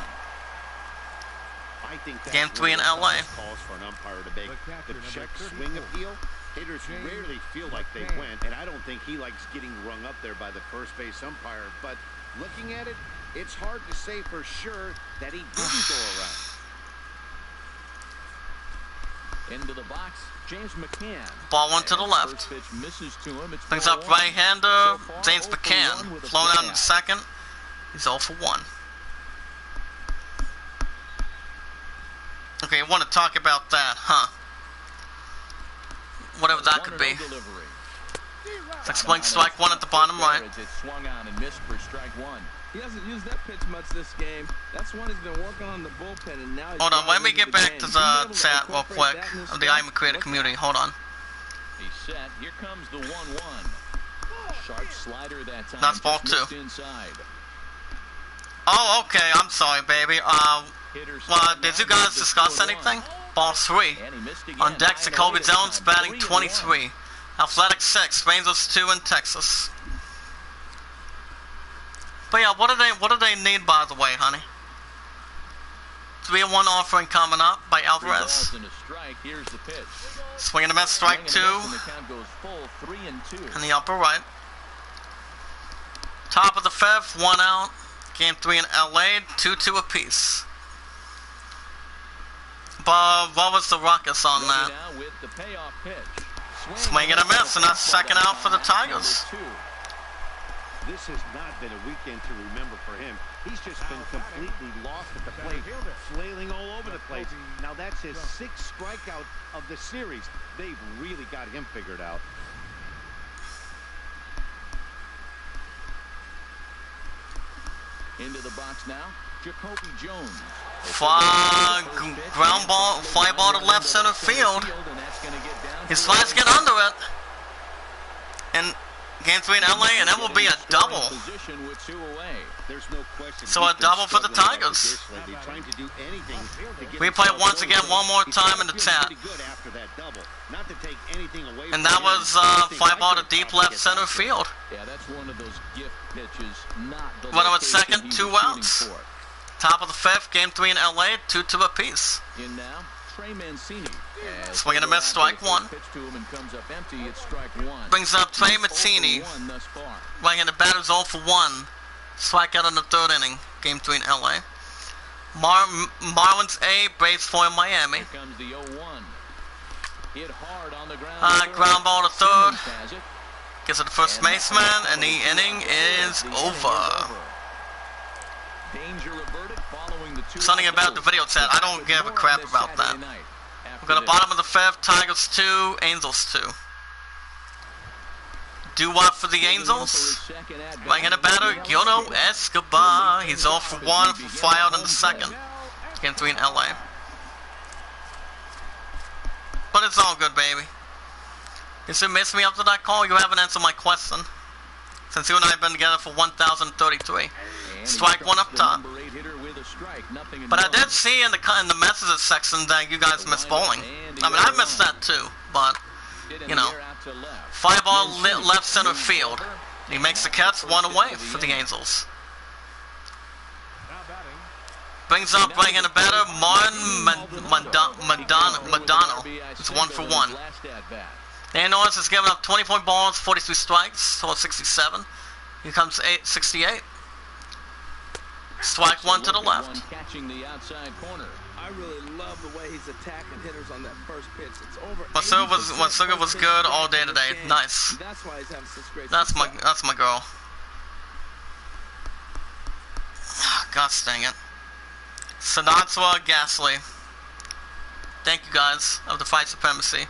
I think Game 3 in LA. Calls for an umpire to make the check swing appeal. Hitters rarely feel like they went, and I don't think he likes getting rung up there by the first base umpire. But looking at it, it's hard to say for sure that he didn't go around. Into the box, James McCann. Ball 1 to the left. First pitch misses to him. It's Brings up right-hander James McCann. Flown out in the second. He's 0 for 1. Okay, you want to talk about that, huh? Whatever that could be. It's like swing strike 1 at the bottom right. It swung on and missed for strike 1. He hasn't used that pitch much this game. That's one he's been working on the bullpen, and now he's Hold on, let me get back to the chat real quick of the Iamacreator community. Hold on. He's set. Here comes the 1-1. Sharp slider that time. That's ball two. Inside. Oh, okay. I'm sorry, baby. Well, did you guys discuss anything? Ball 3. On deck, Jacoby Jones batting 23. Athletic 6. Rangers 2 in Texas. But yeah, what do they need, by the way, honey? 3-1 offering coming up by Alvarez. Swing and a miss, strike 2. In the upper right. Top of the 5th, 1 out. Game 3 in LA, 2-2 apiece. But what was the ruckus on that? Swing and a miss, and that's second out for the Tigers. This has not been a weekend to remember for him. He's just been completely lost at the plate, flailing all over the place. Now that's his 6th strikeout of the series. They've really got him figured out. Into the box now, Jacoby Jones. Fly ball to left center field. His slides get under it. And game 3 in LA, and that will be a double. So a double for the Tigers. We play once again one more time in the chat. And that was fly ball to deep left center field. Yeah, that's one of those gift pitches, not the Runner at second, 2 outs. Top of the 5th, game 3 in LA, 2-2 apiece. In now, Trey Mancini. Swing and a miss, strike 1. Brings up Trey Mancini. Right-handed batter's 0 for 1. Strikeout in the 3rd inning, game 3 in LA. Marlins A, Braves 4 in Miami. Here comes the 0-1. Hit hard on the ground. Ground ball to 3rd. Gets to the first baseman, and the inning is over. Danger reverted following the 2. Something about the video chat, I don't give a crap about that. We're going to bottom of the 5th, Tigers 2, Angels 2. Do-wop for the Angels. Right-handed batter, Yono Escobar. He's 0 for 1 for fly out in the 2nd. Game 3 in LA. But it's all good, baby. You should miss me after that call. You haven't answered my question. Since you and I have been together for 1,033. Strike 1 up top. But I did see in the messages section that you guys missed bowling. I mean, I missed that too. But, you know, fly ball left center field. He makes the catch, 1 away for the Angels. Brings up right-handed batter, Martin Madonna. It's 1 for 1. Dan Norris has given up 24 balls, 43 strikes, so 67. Here comes 68. Strike 1 to the left. I really love the way he's attacking hitters on that first pitch. It's over. Masuga was good all day today. Nice. That's why he's having such great. That's my girl. Gosh dang it. Sinatra, Gasly. Thank you guys of the Fight Supremacy.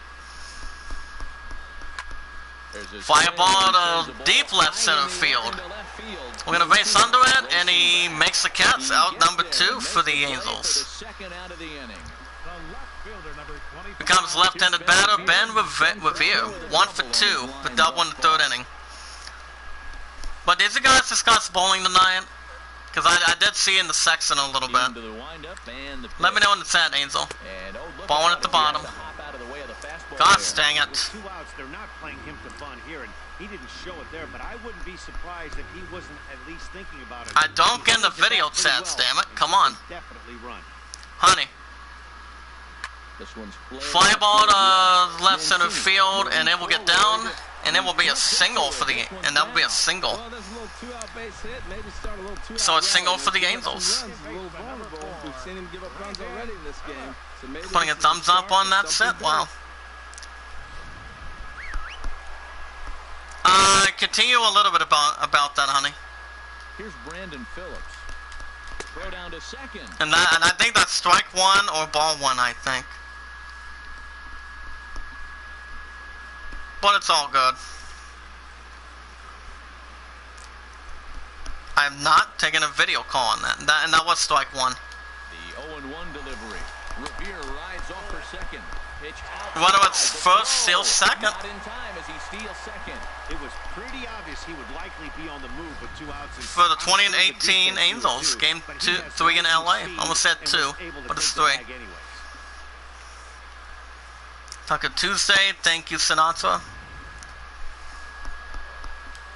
Fly ball to deep left center field. We're going to base under it, and he makes the catch. Out number 2 for the Angels. Here comes left-handed batter, Ben Revere. 1 for 2, for double in the 3rd inning. But did you guys discuss bowling tonight? Because I did see in the section a little bit. Let me know in the chat, Angel. Bowling at the bottom. Gosh dang it. 2 outs, they're not playing him to bunt here, and he didn't show it there, but I wouldn't be surprised if he wasn't at least thinking about it. I don't get in the video chats, damn it. Come on. Definitely run. Honey. Fly ball to left center field, and it will get down, and it will be a single for the, and that will be a single. So a single for the Angels. Putting a thumbs up on that set. Wow. Continue a little bit about that, honey. Here's Brandon Phillips. Throw down to second. And I think that's strike 1 or ball 1, I think. But it's all good. I'm not taking a video call on that. And that was strike one. The 0-1 delivery. Revere rides off for second. Pitch out. Whether it's first, steals second. Not in time as he steals second. It was pretty obvious he would likely be on the move with 2 outs. For the 20 and 18 Angels, game 3 in LA. Almost said 2, but it's 3. Tucker Tuesday, thank you, Sinatra.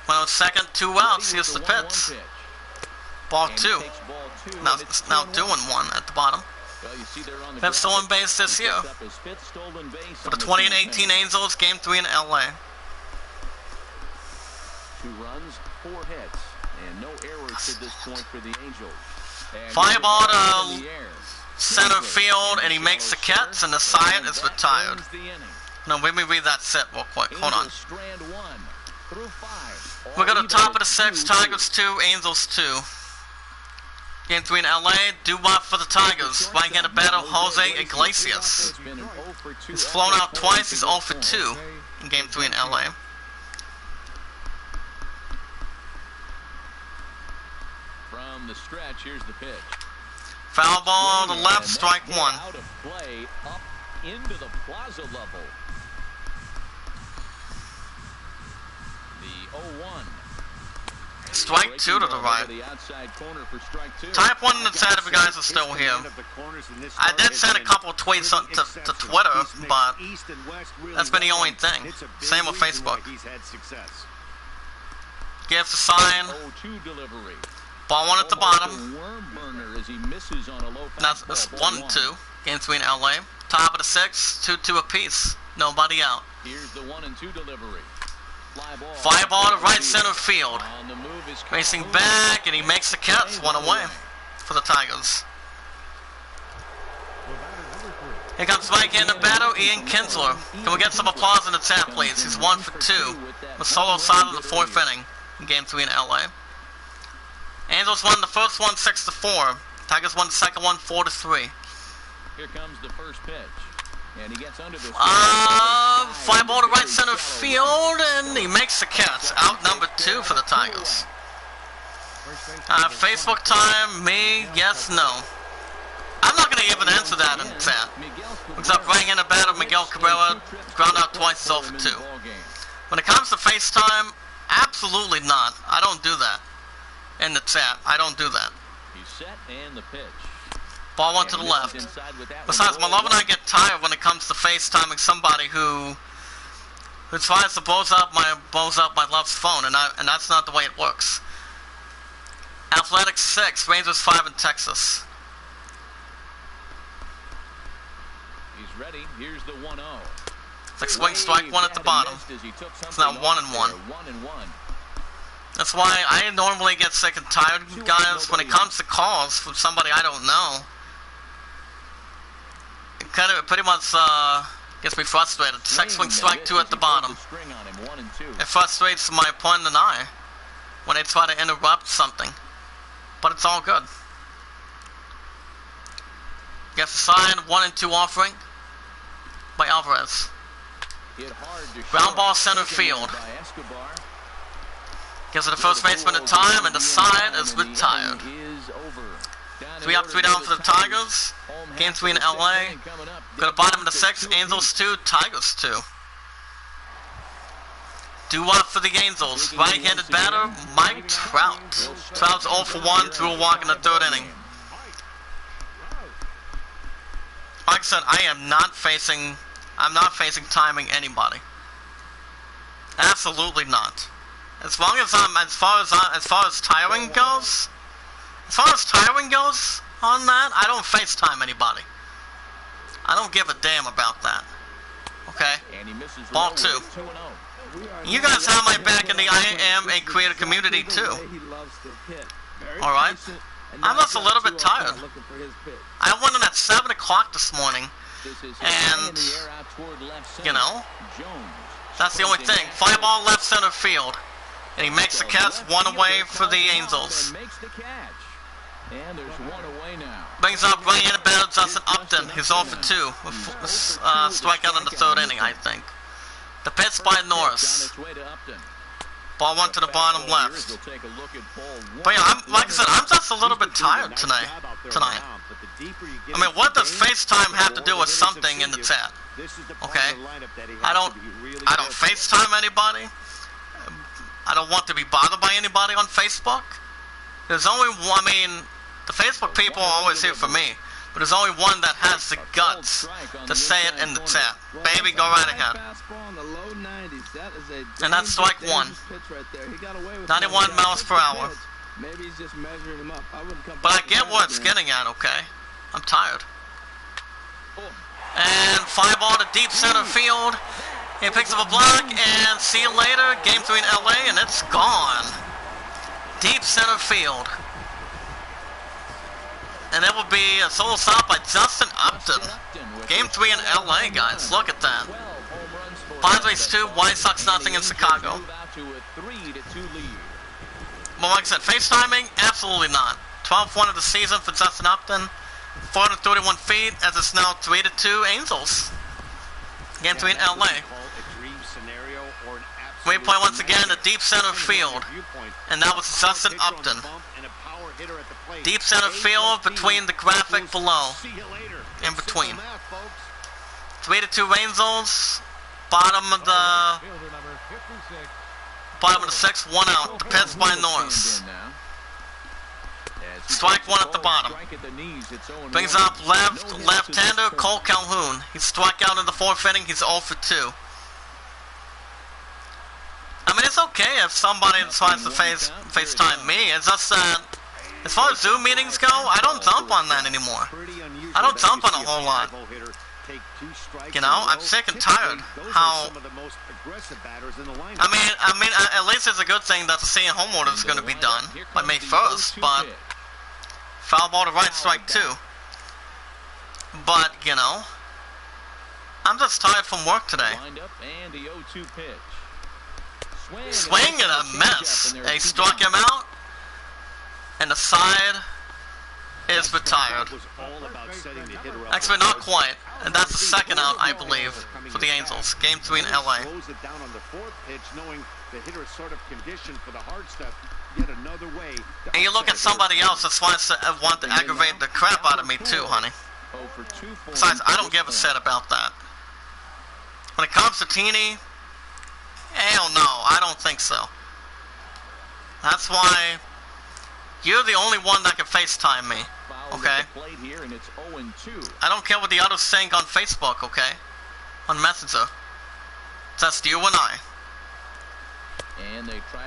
When it was second, 2 outs, here's the pitch. Ball 2. Now 2-1 at the bottom. Fifth stolen base this year. For the 20 and 18 Angels, game 3 in LA. 2 runs, 4 hits, and no errors to this point for the Angels. Fly ball to center field, and he makes the catch, and the side is retired. No, let me read that set real quick. Hold on. We're going to top of the 6, Tigers 2, Angels 2. Game 3 in LA, doo-wop for the Tigers. Right-handed batter, Jose Iglesias. He's flown out twice, he's 0 for 2 in Game 3 in LA. From the stretch, here's the pitch. Foul ball to left, strike 1. Out of play, up into the plaza level. The 0-1. Strike 2 to the right. Type 1 in the chat if you guys are still here. I did send a couple of tweets to Twitter, but that's been the only thing. Same with Facebook. Gives a sign. Ball 1 at the bottom. That's 1-2. Game 3 in LA. Top of the 6, 2-2 apiece. Nobody out. Here's the 1-2 delivery. Fly ball to right center field. Racing back, and he makes the catch. 1 away for the Tigers. Here comes right-handed batter, Ian Kinsler. Can we get some applause in the chat, please? He's 1 for 2. The solo side of the 4th inning in Game 3 in LA. Angels won the first one 6-4. Tigers won the second one 4-3. Here comes the first pitch. And he gets under the fly ball to right center field, and he makes the catch. Out number 2 for the Tigers. Facebook time, me, yes, no. I'm not going to even answer that in the chat. Except right-handed batter Miguel Cabrera, ground out twice, 0 for 2. When it comes to FaceTime, absolutely not. I don't do that. In the chat, I don't do that. He's set and the pitch. Ball 1 to the left. Besides, my love and I get tired when it comes to FaceTiming somebody who tries to blows up my love's phone, and that's not the way it works. Athletics 6, Rangers 5 in Texas. He's ready. Here's the 1-0. It's like swing strike 1 at the bottom. It's not 1-1. That's why I normally get sick and tired, guys, when it comes to calls from somebody I don't know. It kind of pretty much gets me frustrated. Swing strike 2 at the bottom. It frustrates my opponent and I when they try to interrupt something. But it's all good. Gets a sign, 1-2 offering by Alvarez. Ground ball center field. Gives it the first baseman a time, and the side is retired. 3 up, 3 down for the Tigers. Game 3 in LA. Go to bottom of the 6, Angels 2, Tigers 2. Doo-wop for the Angels. Right-handed batter, Mike Trout. Trout's 0 for 1 through a walk in the 3rd inning. Like I said, I'm not facing timing anybody. Absolutely not. As long as as far as tiring goes on that, I don't FaceTime anybody. I don't give a damn about that. Okay? Ball 2. You guys have my back in the Iamacreator community too. Alright? I'm just a little bit tired. I went in at 7 o'clock this morning, and, you know, that's the only thing. Fly ball left center field. And he makes the catch, 1 away for the Angels. Brings up right-handed batter Justin Upton. He's 0 for 2 with strikeout in the 3rd inning, I think. The pitch by Norris. Ball went to the bottom left. We'll take a look at ball one. But yeah, like I said, I'm just a little bit tired tonight. I mean, what does FaceTime have to do with something in the chat? Okay? I don't FaceTime anybody. I don't want to be bothered by anybody on Facebook. There's only one, I mean, the Facebook people are always here for me. But there's only one that has the guts to say it in the chat. Baby, go right ahead. And that's strike one. 91 miles per hour. But I get what it's getting at, okay? I'm tired. And fly ball to deep center field. He picks up a block, and see you later. Game 3 in LA, and it's gone. Deep center field. And it will be a solo stop by Justin Upton. Game 3 in LA, guys. Look at that. Padres 2, White Sox nothing in Chicago. Well, like I said, FaceTiming? Absolutely not. 12th of the season for Justin Upton. 431 feet, as it's now 3-2 Angels. Game 3 in LA. We play once again the deep center field. And that was Justin Upton. Deep center field between the graphic below. In between. 3-2 Angels. Bottom of the 6th, 1 out. The pitch by Norris. Strike one at the bottom. Brings up left-hander Cole Calhoun. He struck out in the 4th inning. He's 0 for 2. I mean, it's okay if somebody tries to FaceTime me. It's just that, as far as Zoom meetings go, I don't jump on that anymore. I don't jump on a whole lot. You know, I'm sick and tired how... I mean, at least it's a good thing that the stay at home order is going to be done by May 1st, but... Foul ball to right, strike 2. But, you know, I'm just tired from work today. Swing and a miss. They struck him out, and the side is retired. Actually, not quite. And that's the 2nd out, I believe, for the Angels. Game 3 in LA. And you look at somebody else that wants to aggravate the crap out of me too, honey. Besides, I don't give a shit about that. When it comes to Teeny, hell no, I don't think so. That's why you're the only one that can FaceTime me, okay? I don't care what the others think on Facebook, okay? On Messenger. Just you and I.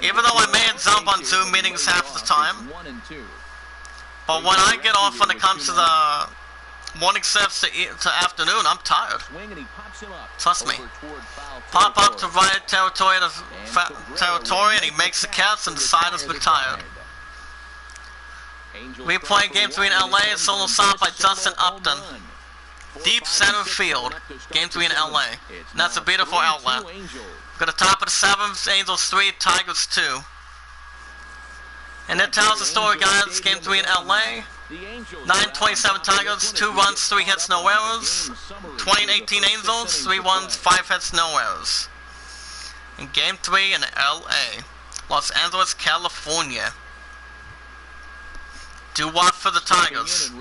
Even though I may jump on Zoom meetings half the time, but when I get off when it comes to the morning shifts to afternoon, I'm tired. Trust me. Pop up to right territory, and he makes the catch, and the side is retired. We play Game 3 in LA, solo stop by Justin Upton. Deep center field, Game 3 in LA. And that's a beautiful outlet. Go to top of the 7th, Angels 3, Tigers 2. And that tells the story, guys. Game 3 in LA. 9-27 Tigers, 2 runs, 3 hits, no errors. 20-18 Angels, 3 runs, 5 hits, no errors. In Game 3 in LA, Los Angeles, California. Do-what for the Tigers.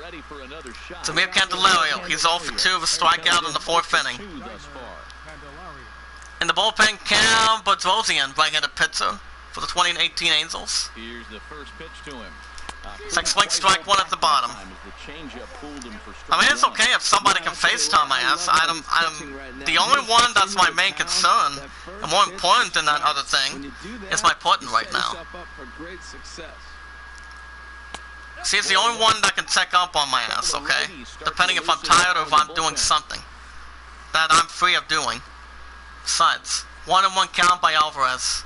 Samir Candelario, he's 0 for 2 with a strikeout in the 4th inning. In the bullpen, Cam Bedrosian, right-handed pitcher for the 2018 Angels. Here's the first pitch to him. Swing, strike 1 at the bottom. I mean, it's okay if somebody can FaceTime my ass. I'm the only one that's my main concern, and more important than that other thing, is my putting right now. See, it's the only one that can check up on my ass, okay? Depending if I'm tired or if I'm doing something that I'm free of doing. Besides, 1-1 count by Alvarez.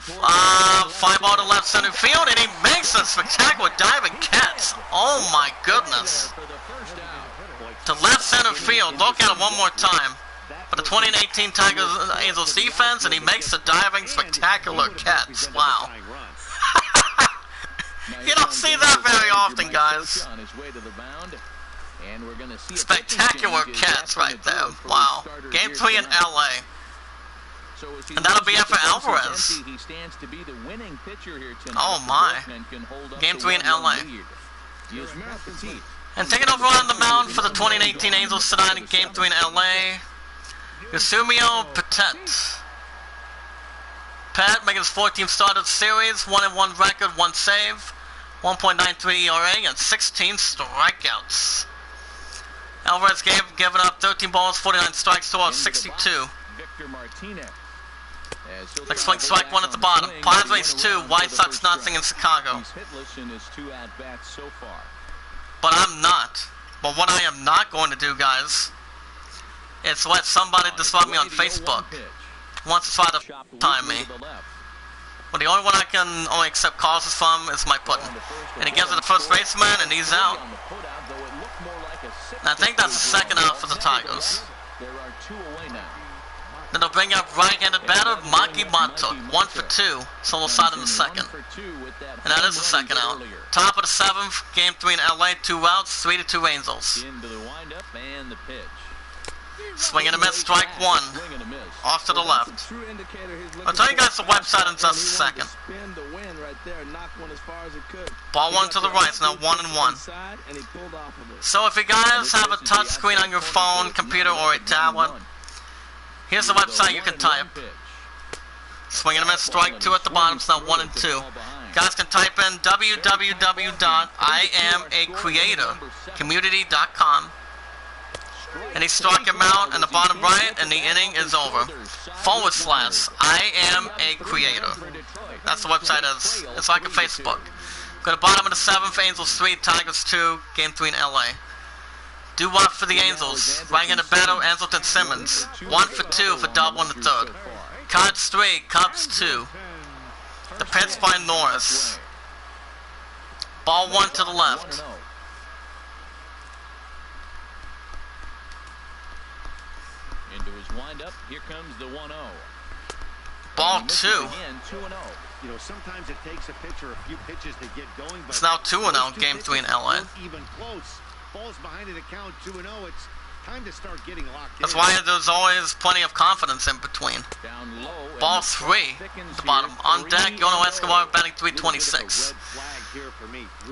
Fly ball to left center field, and he makes a spectacular diving catch. Oh my goodness. To left center field, look at it one more time. For the 2018 Tigers Angels defense, and he makes a diving spectacular catch. Wow. You don't see that very often, guys. Spectacular catch right there. Wow. Game 3 in LA. So as he And that'll be loses it for the bases Alvarez. empty, he stands to be the winning pitcher here tonight. Oh, The my. Bullpen can hold up Game to 3 in 1-1 LA. lead. He is Matt Petit. And taking over on the mound for the 2018 Angels tonight in Game 3 in LA, Yasumio Petit. Pat making his 14th start of the series, 1-1 record, 1 save, 1.93 ERA, and 16 strikeouts. Alvarez given up 13 balls, 49 strikes, to 62. Victor Martinez. Next swing, strike one at the bottom. Padres 2, White Sox nothing in Chicago. He's hitless in his 2 at-bats so far. But I'm not. But what I am not going to do, guys, is let somebody disrupt me on Facebook. Wants to try to time me. But the only one I can only accept calls from is my pudding. And he gives it the first baseman, and he's out. And I think that's the second out for the Tigers. There are 2 away now. Then they'll bring up right-handed batter Maki Montook, 1 for 2, solo side in the second. And that is the second out. Top of the 7th, Game 3 in LA, 2 outs, 3-2 Angels. Into the windup and the pitch. Swing and a miss, strike 1. Swing and a miss. Off to the left. I'll tell you guys the website in just a second. Ball 1 to the right, it's now 1-1. So if you guys have a touch screen on your phone, computer, or a tablet, here's the website you can type. Swing and a miss, strike 2 at the bottom, it's now 1-2. Guys can type in www.iamacreatorcommunity.com. And he struck him out in the bottom right, and the inning is over. /IamACreator. That's the website is. It's like a Facebook. Go to bottom of the 7th, Angels 3, Tigers 2, Game 3 in LA. Do what for the Angels? Right-handed batter, Anselton Simmons. 1 for 2 for double in the 3rd. Cards 3, Cubs 2. The pitch by Norris. Ball 1 to the left. Into his windup, here comes the 1-0. Ball 2. You know, sometimes it takes a pitcher a few pitches to get going. But It's now 2-0, Game 3 in LA. Even close. Balls behind it at count 2-0. It's time to start getting locked in. That's why there's always plenty of confidence in between. Down low. Ball 3 at the bottom. On deck, Yono Escobar batting .326.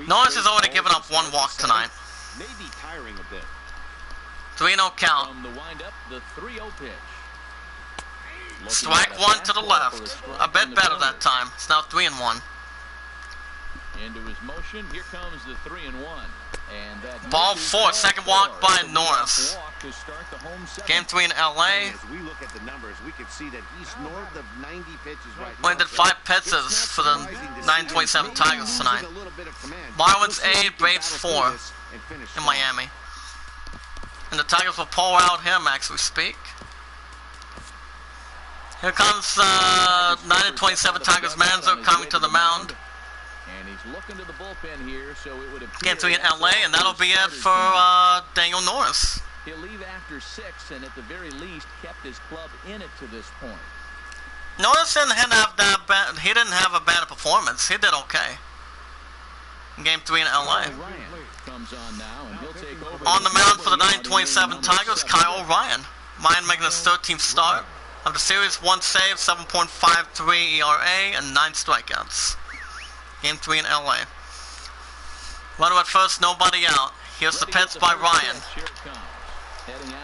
Norris has already given up 1 walk tonight. Maybe tiring a bit. 3-0 count. From the windup, the 3-0 pitch. Strike 1 to the left. A bit better that time. It's now 3-1. Into his motion, here comes the 3-1. And that Ball 4, second walk by Norris. Game 3 in LA. As we look at the numbers, we can see that he's north of 90 pitches right now. Only did 5 pitches for the 927 Tigers tonight. Marlins 8, Braves 4 in Miami. And the Tigers will pull out him as we speak. Here comes 927 Tigers manager coming to the mound. And he's looking to the bullpen here, so it would appear Game 3 in LA, and that'll be it for Daniel Norris. He'll leave after 6, and at the very least kept his club in it to this point. Norris didn't have that bad. He didn't have a bad performance. He did okay in Game 3 in LA. Comes on now, and he'll take over. On the mound for the 927 Tigers, Kyle Ryan. Ryan making his 13th start of the series, 1 save, 7.53 ERA, and 9 strikeouts. Game 3 in LA. Runner at first, nobody out. Here's the pitch by Ryan.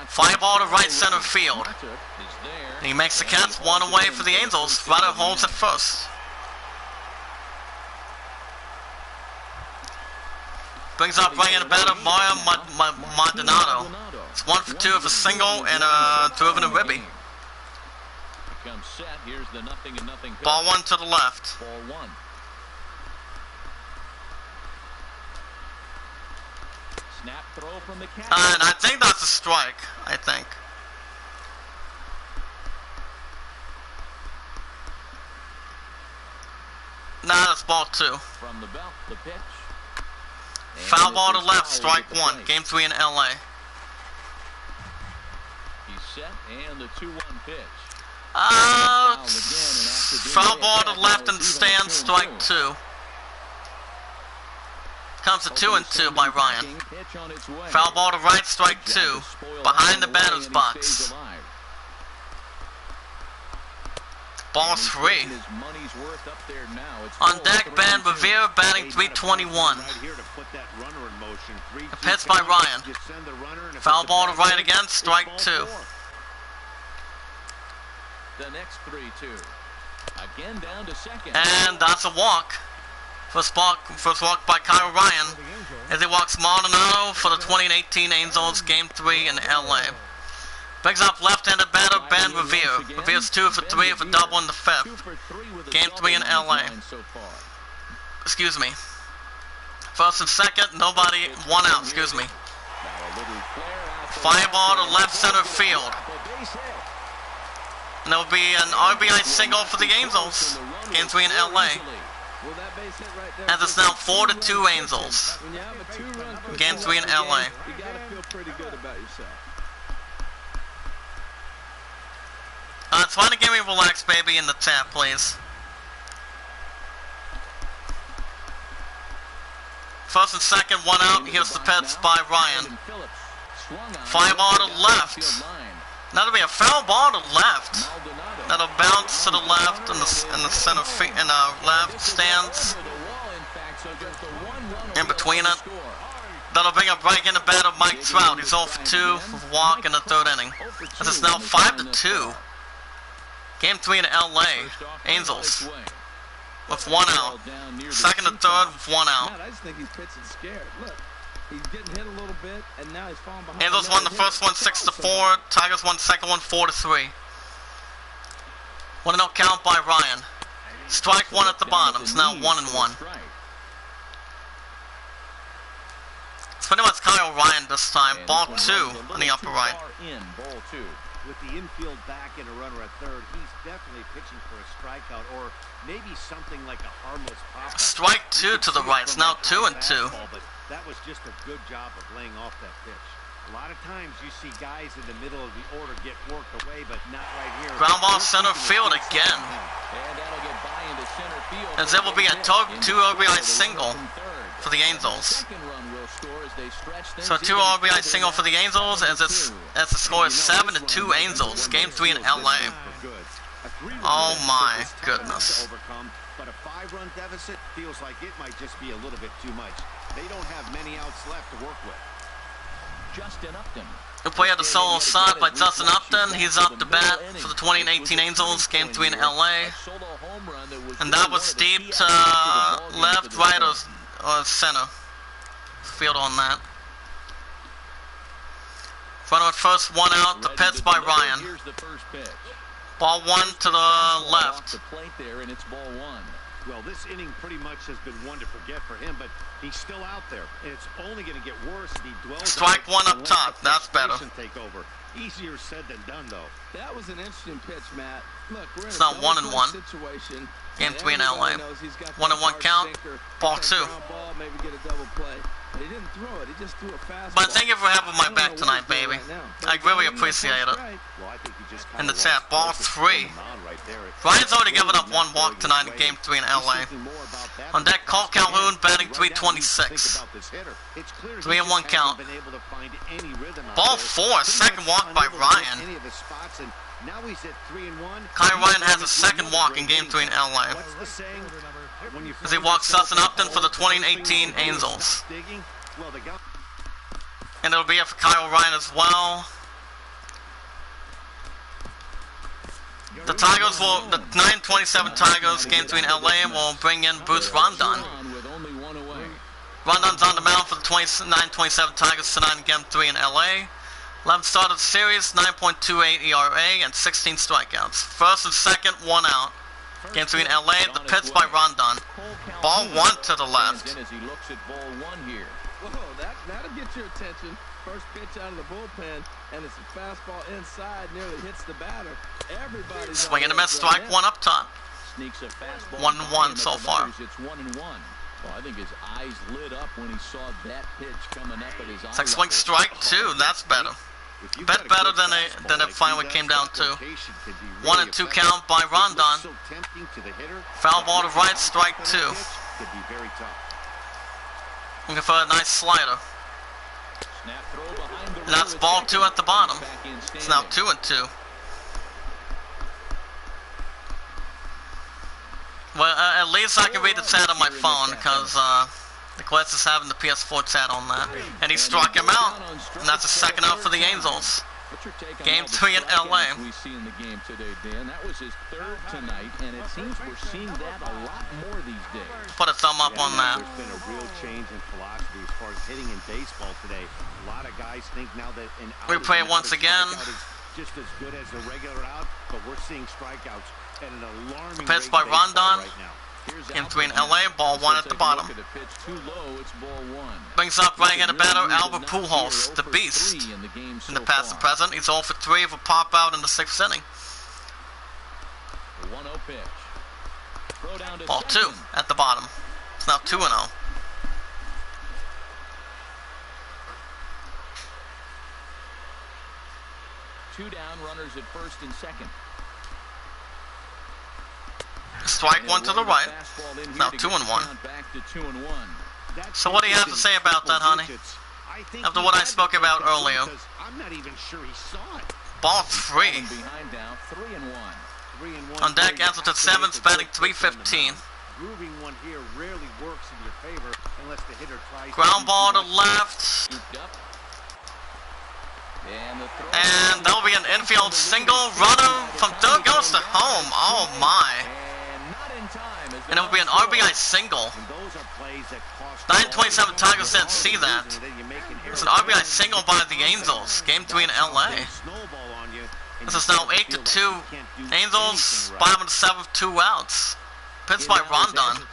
Fly ball to right center field. And he makes the catch, 1 away for the Angels. Runner holds at first. Brings up right-handed batter Mario Maldonado. It's 1 for 2 of a single and a driven a ribby. Ball 1 to the left. Ball 1. Snap throw from the catcher. And I think that's a strike. I think. Nah, that's ball 2. From the belt, the pitch. Foul ball to left, strike 1. Game 3 in LA. He's set, and the 2-1 pitch. Foul ball to left and stand, strike 2. Comes to 2-2 by Ryan. Foul ball to right, strike 2. Behind the batter's box. Ball 3. His money's worth up there now. It's On deck, Ben Revere batting 321. Right here to put that runner in motion. 3-2 A pitch by count. Ryan. You send the runner, and if Foul it's a ball to bad right hit, again, it's strike ball 2. 4. the next 3-2. Again down to second. And that's a walk. First walk by Kyle Ryan as he walks Maldonado for the 2018 Angels Game 3 in LA. Brings up left-handed batter Ben Revere. Revere's 2 for 3 for double in the 5th. Game 3 in LA. Excuse me. First and second, nobody, 1 out, excuse me. Fly ball to left center field. And there'll be an RBI single for the Angels. Game 3 in LA. Well, that base hit right there. As it's now 4-2 Angels. When you have a 2-run push Game 3 in LA. you gotta feel pretty good about yourself. Try to get me relaxed, baby, in the tap, please. First and second, 1 out. Here's the pitch by Ryan. Fly ball to left. That'll be a foul ball to left. That'll bounce to the left in the center in the left stands. In between it. That'll bring up right in the bat of Mike Trout. He's 0 for 2 with a walk in the 3rd inning. This is now 5-2. Game 3 in LA. Angels with 1 out. Second and third with 1 out. I just think he's pitching scared. Look, he's getting hit a little bit, and now he's falling behind. Angels won the first one 6-4. Tigers won the second one 4-3. 1-0 count by Ryan. Strike 1 at the bottom. It's now 1-1. It's pretty much Kyle Ryan this time. Ball 2 on the upper right. With the infield back and a runner at third, he's definitely pitching for a strikeout or maybe something like a harmless pop. Strike 2 to the right. It's now 2-2. But that was just a good job of laying off that pitch. A lot of times you see guys in the middle of the order get worked away, but not right here. Ground ball center field again. And that'll get by into center field. As it will be a 2 RBI single for the Angels. So 2 RBI single for the Angels as the score is 7-2 Angels. Game 3 in LA. Oh my goodness. But a 5-run deficit feels like it might just be a little bit too much. They don't have many outs left to work with. Justin Upton. We play at the solo side by Justin Upton. He's up to bat for the 2018 Angels. Game 3 in LA. And that was deep to left, right, or center field on that. Runner at first, 1 out. The pitch by Ryan. Ball 1 to the left. Well, this inning pretty much has been one to forget for him, but he's still out there, and it's only going to get worse if he dwells. Strike 1 up top. That's better. Take over. Easier said than done, though. That was an interesting pitch, Matt. Look, we're in It's a not 1-1. situation. Game 3 in LA. 1-1 count. Ball 2. Maybe get a double play. But he didn't throw it. He just threw a fastball. But thank you for having my back tonight, baby. I really appreciate it. In the chat, ball 3. Ryan's already given up 1 walk tonight in Game 3 in LA. On deck, Cole Calhoun batting 326. 3-1 count. Ball 4, second walk by Ryan. Kyle Ryan has a second walk in Game 3 in LA. As he walks Justin Upton for the 2018 Angels. And it'll be it for Kyle Ryan as well. The 927 Tigers, Game 3 in LA, will bring in Bruce Rondon. Rondon's on the mound for the 927 Tigers tonight in Game 3 in LA. 11 started series, 9.28 ERA, and 16 strikeouts. First and second, 1 out. Game 3 in LA, the pitch by Rondon. Ball 1 to the left. Whoa, that'll get your attention. First pitch out of the bullpen, and it's a fastball inside, nearly hits the batter. Everybody's swing and a miss, strike 1 up top. 1-1 so far. It's 1-1. Well, I think his eyes lit up when he saw that pitch coming up at his eye. It's like swing strike 2, that's better. Bet better than it finally came down to. 1-2 count by Rondon. Foul ball to right, strike 2. Looking for a nice slider. And that's ball 2 at the bottom. It's now 2-2. Well, at least I can read the chat on my phone because Nicholas is having the PS4 chat on that. And he struck him out. And that's a second out for the Angels. Game 3 in LA. We see in the game today, Dan. That was his third tonight, and it seems we're seeing that a lot more these days. Put a thumb up on that. There's been a real change in philosophy as far as hitting in baseball today. A lot of guys think now that an out Replay once again. is just as good as a regular out, but we're seeing strikeouts at an alarming Pitch rate by in baseball Rondon. right now. Game 3 in LA, ball 1 at the bottom. Brings up right-handed batter Albert Pujols, the beast. In the past and present, he's 0 for 3 of a pop out in the 6th inning. Ball 2 at the bottom. It's now 2-0. Two down, runners at first and second. Strike 1 to the right. Now 2-1. So what do you have to say about that, honey? After what I spoke about earlier. I'm not even sure he saw it. Ball 3. On deck, Atherton 7th, batting .315. Grooving one here rarely works in your favor unless the hitter tries. Ground ball to left. And that'll be an infield single. Runner from third goes to home. Oh my. And it will be an RBI single. 927 Tigers didn't see that. It's an RBI single by the Angels. Game 3 in LA. This is now 8-2. Angels, bottom of the 7th, 2 outs. Pitched by Rondon.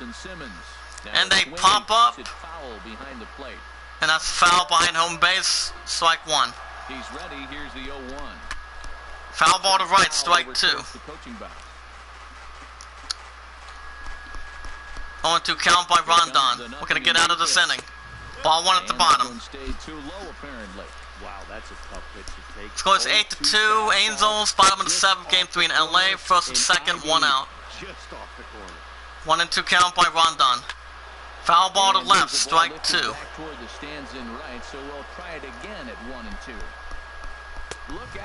And they pop up. And that's foul behind home base. Strike 1. He's ready. Here's the 0-1. Foul ball to right. Strike 2. 0-2 count by Rondon. We're going to get out of this inning. Ball 1 at the bottom. Wow, that's a tough pitch to take. Score is 8-2. Angels, bottom of the 7th, game 3 in LA. First and second, 1 out. Just off the corner. 1-2 count by Rondon. Foul ball to left, strike 2.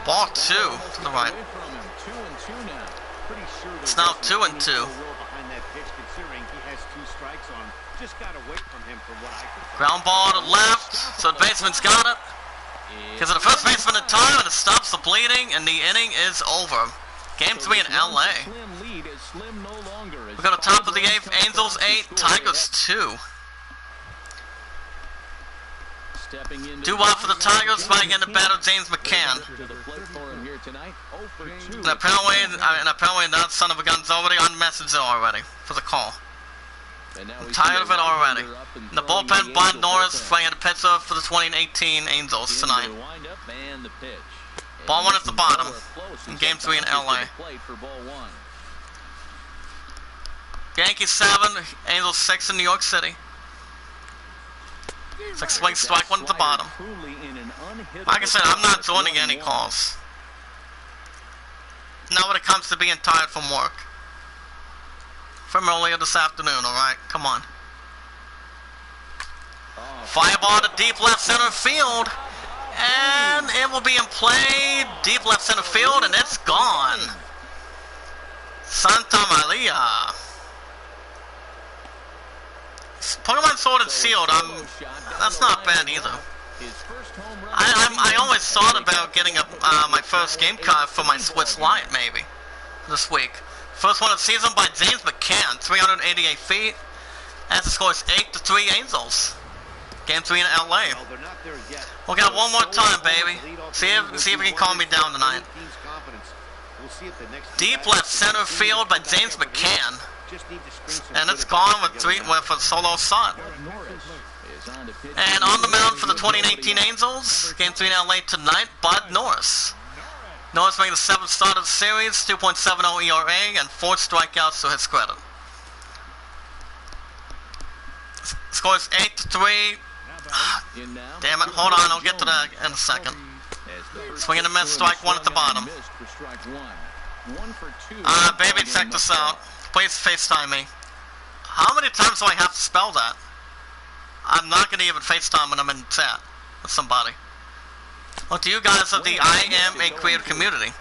Ball 2 to the right. It's now 2-2. Ground ball to left, so the baseman's got it. Gives it to first baseman in time, and it stops the bleeding, and the inning is over. Game 3 in LA. We go to top of the 8th, Angels 8, Tigers 2. 2 out for the Tigers, fighting in the batter, James McCann. And apparently that son of a gun's already on message already for the call. I'm tired of it already. In the bullpen, Bob Norris playing the pitcher for the 2018 Angels tonight. Ball 1 at the bottom in Game 3 in LA. Yankees 7, Angels 6 in New York City. 6 swing, strike 1 at the bottom. Like I said, I'm not joining any calls. Not when it comes to being tired from work. From earlier this afternoon, alright? Come on. Fly ball to deep left center field. And it will be in play. Deep left center field, and it's gone. Santa Maria. Pokemon Sword and Shield, that's not bad either. I always thought about getting my first game card for my Swiss Light, maybe, this week. First one of the season by James McCann, 388 feet. As the score is 8-3 Angels. Game 3 in LA. We'll get it one more time, baby. See if you can calm me down tonight. Deep left center field by James McCann. And it's gone with a solo shot. And on the mound for the 2018 Angels, Game 3 in LA tonight, Bud Norris. Norris making the 7th start of the series, 2.70 ERA, and 4 strikeouts to his credit. Score is 8-3. Damn it, hold on, I'll get to that in a second. Swing and a miss, strike 1 at the bottom. Baby, check this out. Please FaceTime me. How many times do I have to spell that? I'm not going to even FaceTime when I'm in chat with somebody. Well, to you guys of the Iamacreator community,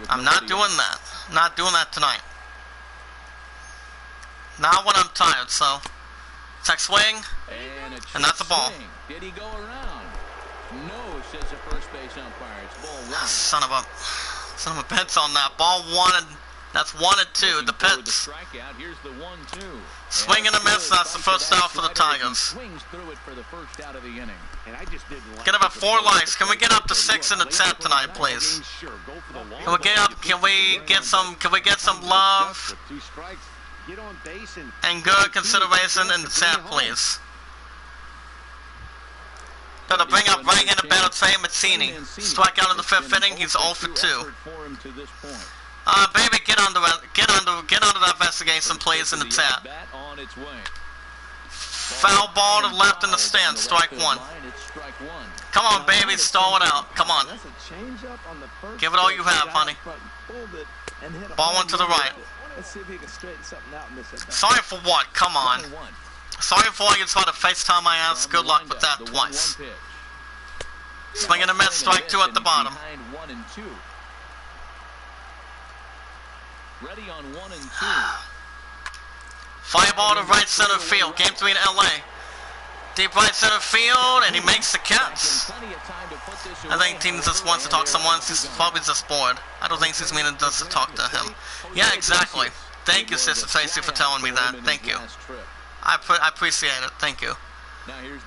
I'm not doing that. Not doing that tonight. Not when I'm tired, so. Check swing. And that's a ball. Swing. Did he go around? No, says the first base umpire. It's ball one. Son of a bitch on that. Ball 1 and that's 1 and 2. The Pits. Here's the 1-2. Swing and a miss. That's the first out for the Tigers. Swings through it for the first out of the inning. And I just didn't like Get about 4 likes. Can we get up to 6 in the chat tonight, please? Can we get up? Can we get some love with 2 strikes, get on base and good consideration in the chat, please? Gotta bring up right-handed batter Trey Mancini. Strike out in the 5th inning. He's 0 for 2. Baby, get onto that investigation, please, in the chat. Foul ball to the left in the stand. Strike 1. Come on, baby, stall it out. Come on. Give it all you have, honey. Ball 1 to the right. Sorry for what? Come on. Sorry for all you try to FaceTime my ass. Good luck with that twice. Swing and a miss. Strike 2 at the bottom. Ready on 1 and 2. Fly ball to right center field. Game 3 in LA. Deep right center field, and he makes the catch. I think team just wants to talk to someone. He's probably just bored. I don't think he's meaning just to talk to him. Yeah, exactly. Thank you, Sister Tracy, for telling me that. Thank you. I appreciate it. Thank you.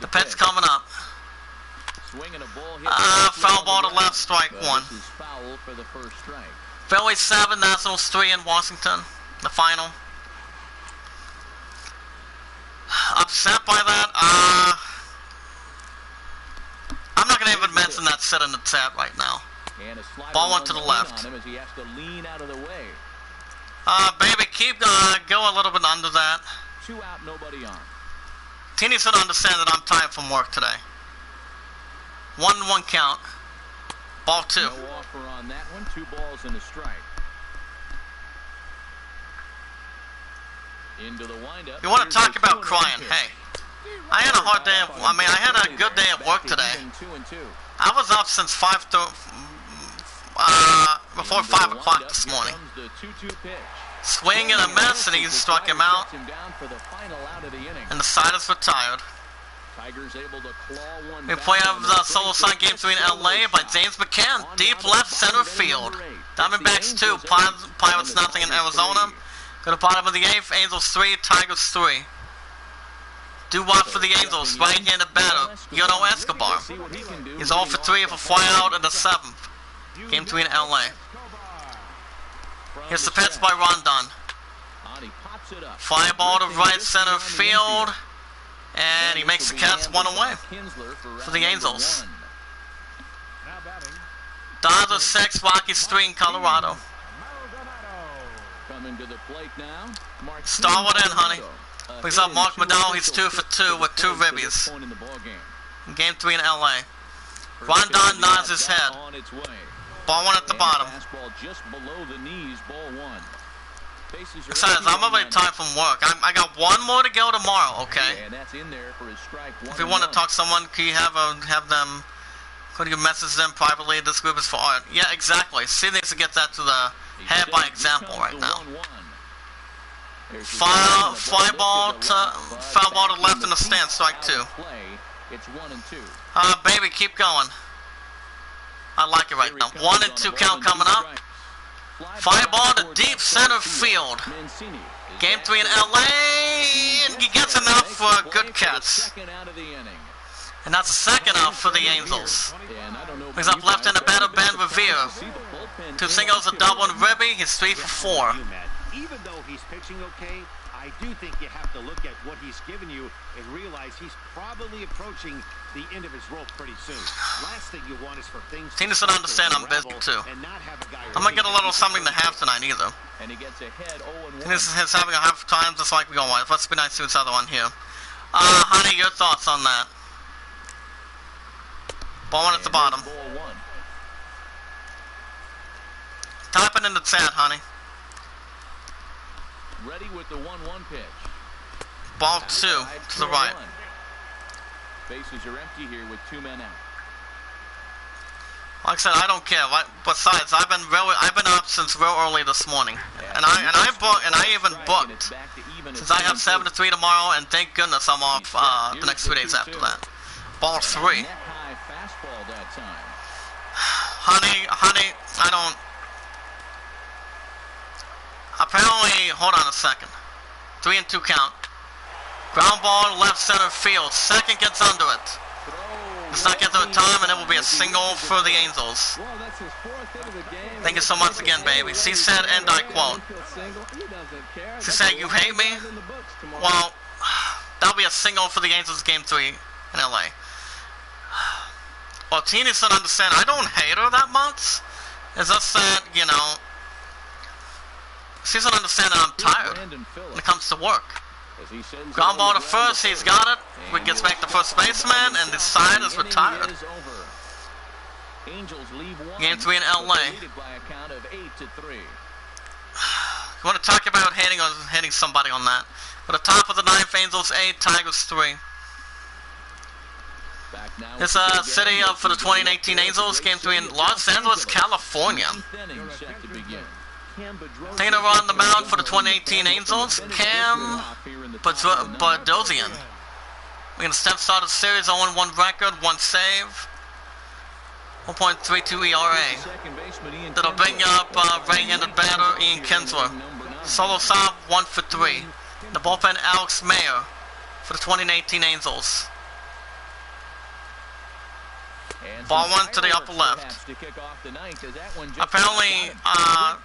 The Pets coming up. Foul ball to left, strike 1. Phillies 7, Nationals 3 in Washington. The final. Upset by that? I'm not going to even mention that sit in the chat right now. Ball 1 to the left. Baby, keep go a little bit under that. 2 out, nobody on. Teeny should understand that I'm tired from work today. 1-1 count. Ball 2. No offer on that one. 2 balls and a strike. Into the windup. You want to talk about crying? Hey, I had a hard day. I had a good day at work today. I was up since before 5 o'clock this morning. Swing and a miss, and he struck him out. And the side is retired. We play the solo sign Game 3 in LA by James McCann. Deep left center field. Diamondbacks 2, Pirates nothing in Arizona. Go to bottom of the 8th, Angels 3, Tigers 3. Do-wop for the Angels, right-handed batter, Yono Escobar. He's 0 for 3 for fly out in the 7th. Game 3 in LA. Here's the pitch by Rondon. Fly ball to right center field. And he makes the catch 1 away for the Angels. Dodgers 6, Rockies 3 in Colorado. Starwood in, honey. Picks up Mark McDowell. He's 2 for 2 with 2 ribbies. Game 3 in LA. Rondon nods his head. Ball 1 at the bottom. Besides, I'm already tired from work. I got 1 more to go tomorrow, okay? If you want to talk to someone, can you have them, could you message them privately? This group is for art. Yeah, exactly. See, needs to get that to the head by example right now. Foul ball to left in the stand, strike 2. Baby, keep going. I like it right now. 1 and 2 count coming up. Fly ball to deep center field. Game 3 in LA, and he gets enough for a good catch. And that's the 2nd out for the Angels. He's up left-handed batter Ben Revere. 2 singles, a double, and a ribby. He's 3 for 4. Even though he's pitching okay, I do think you have to look at what he's given you and realize he's probably approaching the end of his rope pretty soon. Last thing you want is for things Tina doesn't understand I'm busy too. I'm gonna get a little something to have tonight either. And he gets ahead 0-1. He's having a half time just like we go on. Let's be nice to each other on here. Honey, your thoughts on that? Ball 1 at the bottom. Type it in the chat, honey. Ready with the 1-1 pitch. Ball 2 to the right. Bases are empty here with 2 men out. Like I said, I don't care. Besides, I've been up since real early this morning, and I even booked since I have 7 to 3 tomorrow, and thank goodness I'm off the next 3 days after that. Ball 3. Honey, I don't. Apparently, hold on a second. 3-2 count. Ground ball, left center field. Second gets under it. Does not get to the time, and it will be a single for the Angels. Thank you so much again, baby. She said, and I quote, she said, "You hate me?" Well, that'll be a single for the Angels game 3 in LA. Well, Teeny should understand, I don't hate her that much. It's just that, you know, she doesn't understand that I'm tired when it comes to work. Ground ball to first, he's got it. He gets back to first baseman, and the side is retired. Game 3 in LA. You want to talk about hitting somebody on that? For the top of the 9th, Angels 8, Tigers 3. This city for the 2018 Angels, Game 3 in Los Angeles, California. Taking over on the mound for the 2018 Angels, Cam Badosian. We're going to start the series, 0-1 record, 1 save, 1.32 ERA. That'll bring up right-handed batter Ian Kinsler. Solo stop, 1 for 3. The bullpen, Alex Mayer for the 2018 Angels. Ball went to the upper left. Apparently,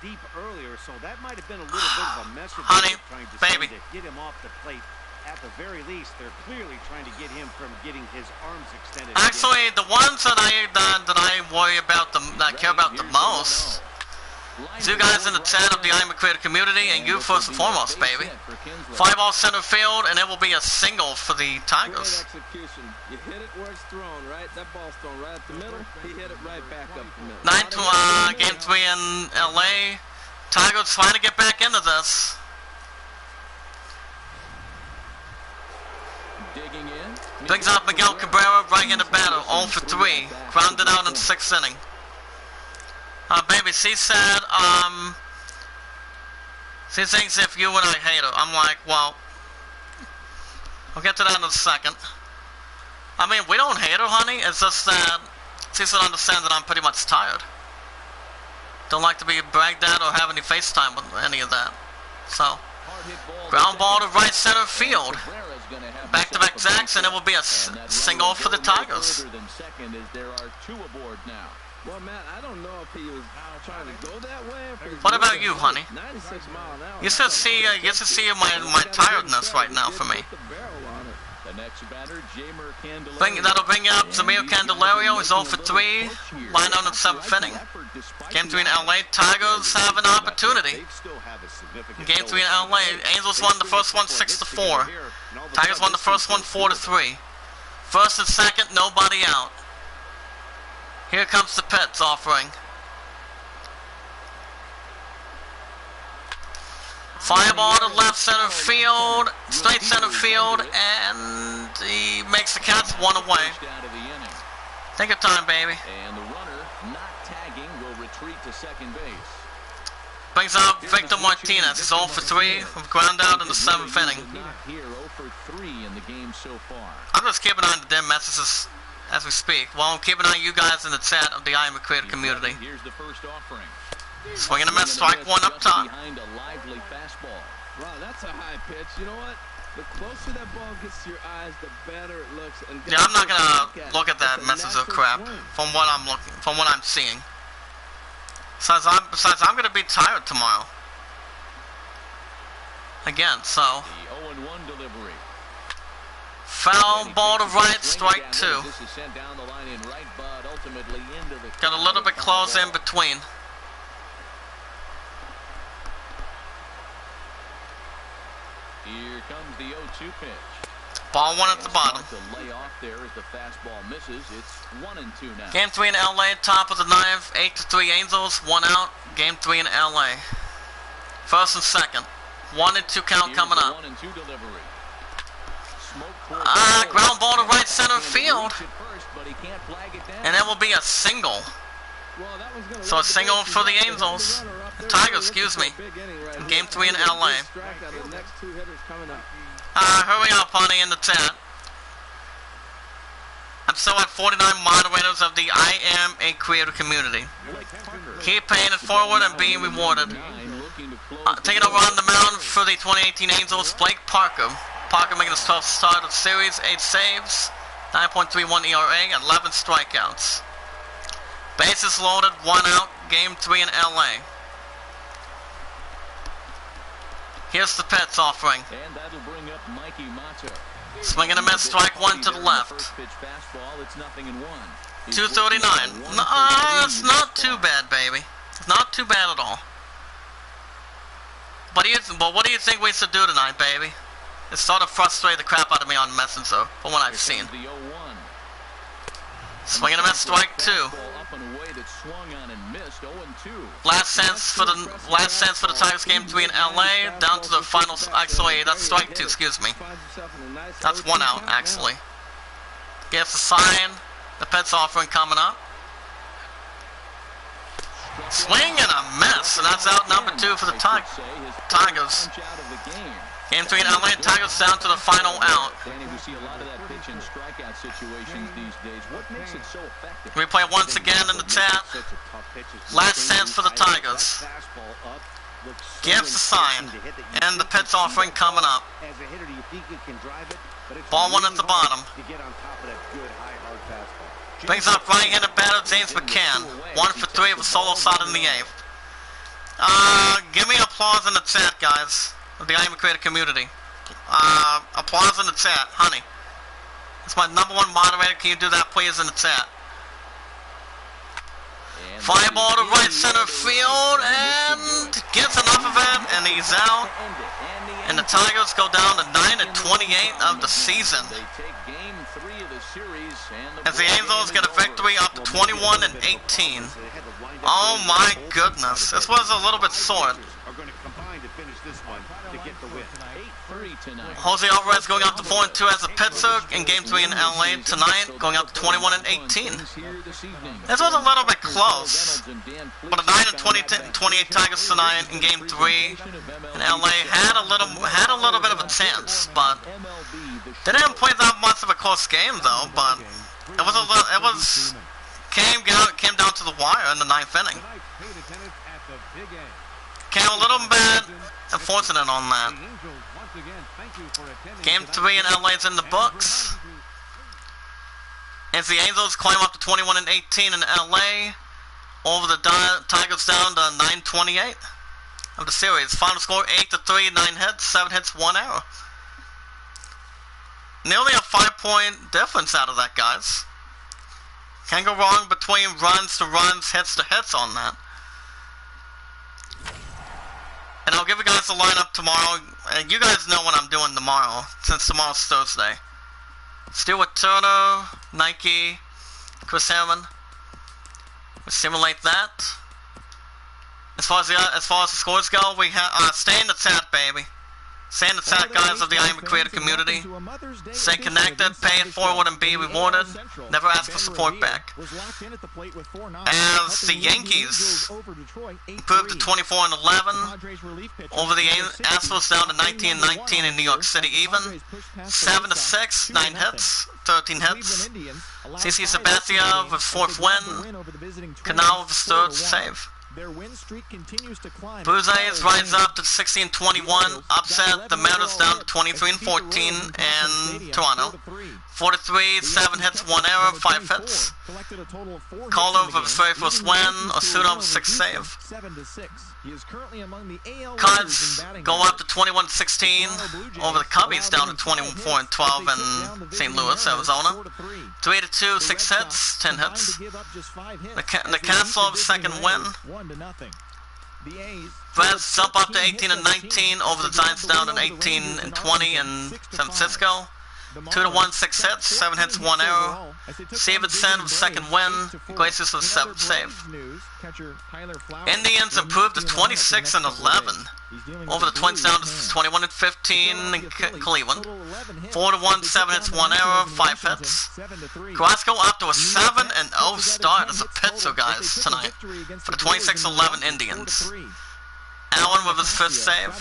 deep earlier, so that might have been a little bit of a message. Honey, trying to baby, get him off the plate. At the very least, they're clearly trying to get him from getting his arms extended. Actually, the ones that I worry about, that I care about the most, is you guys in the chat of the Iamacreator community, and you first and foremost, baby. 5-ball center field, and it will be a single for the Tigers. Great execution. You hit it where it's thrown, right? That ball's thrown right up the middle. He hit it right back up the middle. 9 to game 3 in LA. Tigers trying to get back into this. Brings out Miguel Cabrera, right-handed batter, 0 for 3. Grounded out in the 6th inning. Baby, she said, she thinks if you and I hate her. I'm like, well, I'll get to that in a second. I mean, we don't hate her, honey. It's just that she should understand that I'm pretty much tired. Don't like to be bragged at or have any FaceTime with any of that. So, ground ball to right center field. Back-to-back jacks, and it will be a single for the Tigers. Well, Matt, I don't know if he was trying to go that way. What about you, honey? 96 mile an hour. You should see my tiredness right now for me. That'll bring up Zamir Candelario. He's 0 for 3. Line out in 7th inning. Game 3 in LA. Tigers have an opportunity. Game 3 in LA. Angels won the first one 6-4. Tigers won the first one 4-3. First and second, nobody out. Here comes the Pets offering. Fly ball to left center field, straight center field, and he makes the catch, 1 away. Take your time, baby. And the runner not tagging will retreat to second base. Brings up Victor Martinez. He's 0 for 3 with ground out in the 7th inning. Here, 0 for 3 in the game so far. I'm just keeping an eye on the dim messages as we speak. Well, I'm keeping an eye on you guys in the chat of the Iamacreator community. Here's the first offering. Swing and a miss, strike 1 up top. Behind a lively fastball. Wow, that's a high pitch. You know what? The closer that ball gets to your eyes, the better it looks. And yeah, I'm not gonna look at that message of crap from what I'm seeing. Besides, I'm gonna be tired tomorrow. Again, so. The 0-1 delivery. Foul ball to right, strike 2. This is sent down the line in right, but ultimately into the got a little bit close in between. Here comes the 0-2 pitch. Ball 1 at the bottom. The layoff there as the fastball misses. It's 1-2 now. Game 3 in LA, top of the 9th, 8-3 Angels, 1 out. Game 3 in LA. First and second. 1-2 count coming up. 1-2 delivery. Ground ball to right center field. And it will be a single So a single for the Angels. Tigers, excuse me. In Game 3 in LA. Hurry up, honey, in the chat. I'm still at 49 moderators of the Iamacreator community. Keep paying it forward and being rewarded. Taking over on the mound for the 2018 Angels, Blake Parker. Parker making his 12th start of the series, 8 saves, 9.31 ERA, 11 strikeouts. Bases loaded, 1 out, Game 3 in LA. Here's the pitch offering. And that'll bring up Mikey Mata. Swing and a miss, strike 1 to the left. 239. It's not too bad, baby. Not too bad at all. But what do you think we should do tonight, baby? It sort of frustrated the crap out of me on Messenger, from what I've seen. Swing and a miss, strike 2. Last chance for the Tigers Game 3 in LA. Down to the final. Actually, that's strike 2. Excuse me. That's 1 out, actually. Gets a sign. The pitch offering coming up. Swing and a miss, and that's out number 2 for the Tigers. Game 3 in LA, Tigers down to the final out. Replay once again in the chat. Last chance for the Tigers. Gives the sign, and the pitch offering coming up. Ball 1 at the bottom. Brings up right-handed batter James McCann. 1 for 3 with a solo shot in the 8th. Give me applause in the chat, guys, of the Iamacreator community. Applause in the chat, honey. That's my #1 moderator. Can you do that, please, in the chat? Fly ball to right center field, and gets enough of it, and he's out. And the Tigers go down to 9-28 of the season. As the Angels get a victory up to 21-18. Oh my goodness, this was a little bit short. Jose Alvarez going up to 4-2 as a pitcher in Game 3 in LA tonight, going up to 21-18. This was a little bit close, but a 9-28 Tigers tonight in Game 3 in LA had a little bit of a chance, but they didn't play that much of a close game though. But came down to the wire in the 9th inning. Came a little bit unfortunate on that. Game 3 in LA is in the books. As the Angels climb up to 21-18 in LA, over the Tigers down to 9-28 of the series. Final score 8-3, 9 hits, 7 hits, 1 error. Nearly a 5-point difference out of that, guys. Can't go wrong between runs to runs, hits to hits on that. And I'll give you guys the lineup tomorrow. And you guys know what I'm doing tomorrow, since tomorrow's Thursday. Stuart Turner, Nike, Chris Hammond. We'll simulate that. As far as the scores go, we have stay in the chat, baby. Stay in the chat, guys, of the Iamacreator community. Stay connected, pay it forward, and be rewarded. Never ask for support back. As the Yankees improved to 24-11 over the Astros, down to 19-19 in New York City even. 7-6, 9 hits, 13 hits. CC Sabathia with 4th win. Canal with his 3rd save. Their win streak continues to climb. Blue Jays rise up to 16-21, upset the Mariners down to 23-14 in Toronto. 4-3, 7 hits, 1 error, 5 hits. Calder with his very first win, Osuna with 6th save. Cubs go up to 21-16 over the Cubbies, down to 24-12 in St. Louis, Arizona. 3-2, 6 hits, 10 hits. The Castle 2nd win. Reds jump up to 18-19 over the Giants, down to 18-20 in San Francisco. 2-1, 6 hits, 7 hits, 1 error. Stevenson with second win. Iglesias with 7th save. Indians improved to 26-11 over the Twins, down to 21-15 in Cleveland. 4-1, 7 hits, 1 error, 5 hits. Carrasco up to a 7-0 start as a pitcher, guys, tonight for the 26-11 Indians. Allen with his 5th save.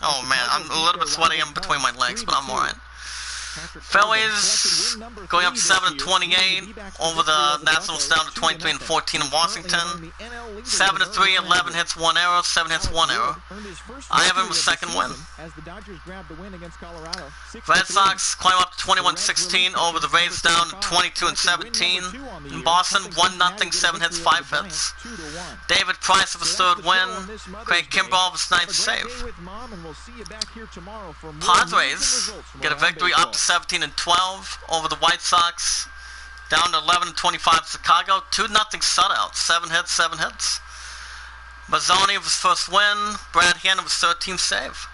Oh man, I'm a little bit sweaty in between my legs, but I'm alright. Phillies going up 7-28 over the Nationals, down to 23-14 in Washington. 7-3, 11 hits, 1 error, 7 hits, 1 error. Ivan with second win. Red Sox climb up to 21-16 over the Rays, down to 22-17. In Boston, 1-0, 7 hits, 5 hits. David Price with his 3rd win. Craig Kimbrell with his 9th save. Padres get a victory up to 17-12 over the White Sox, down to 11-25 Chicago. 2-0 shutout, 7 hits, 7 hits. Mazzoni with his 1st win. Brad Hand with his 13th save.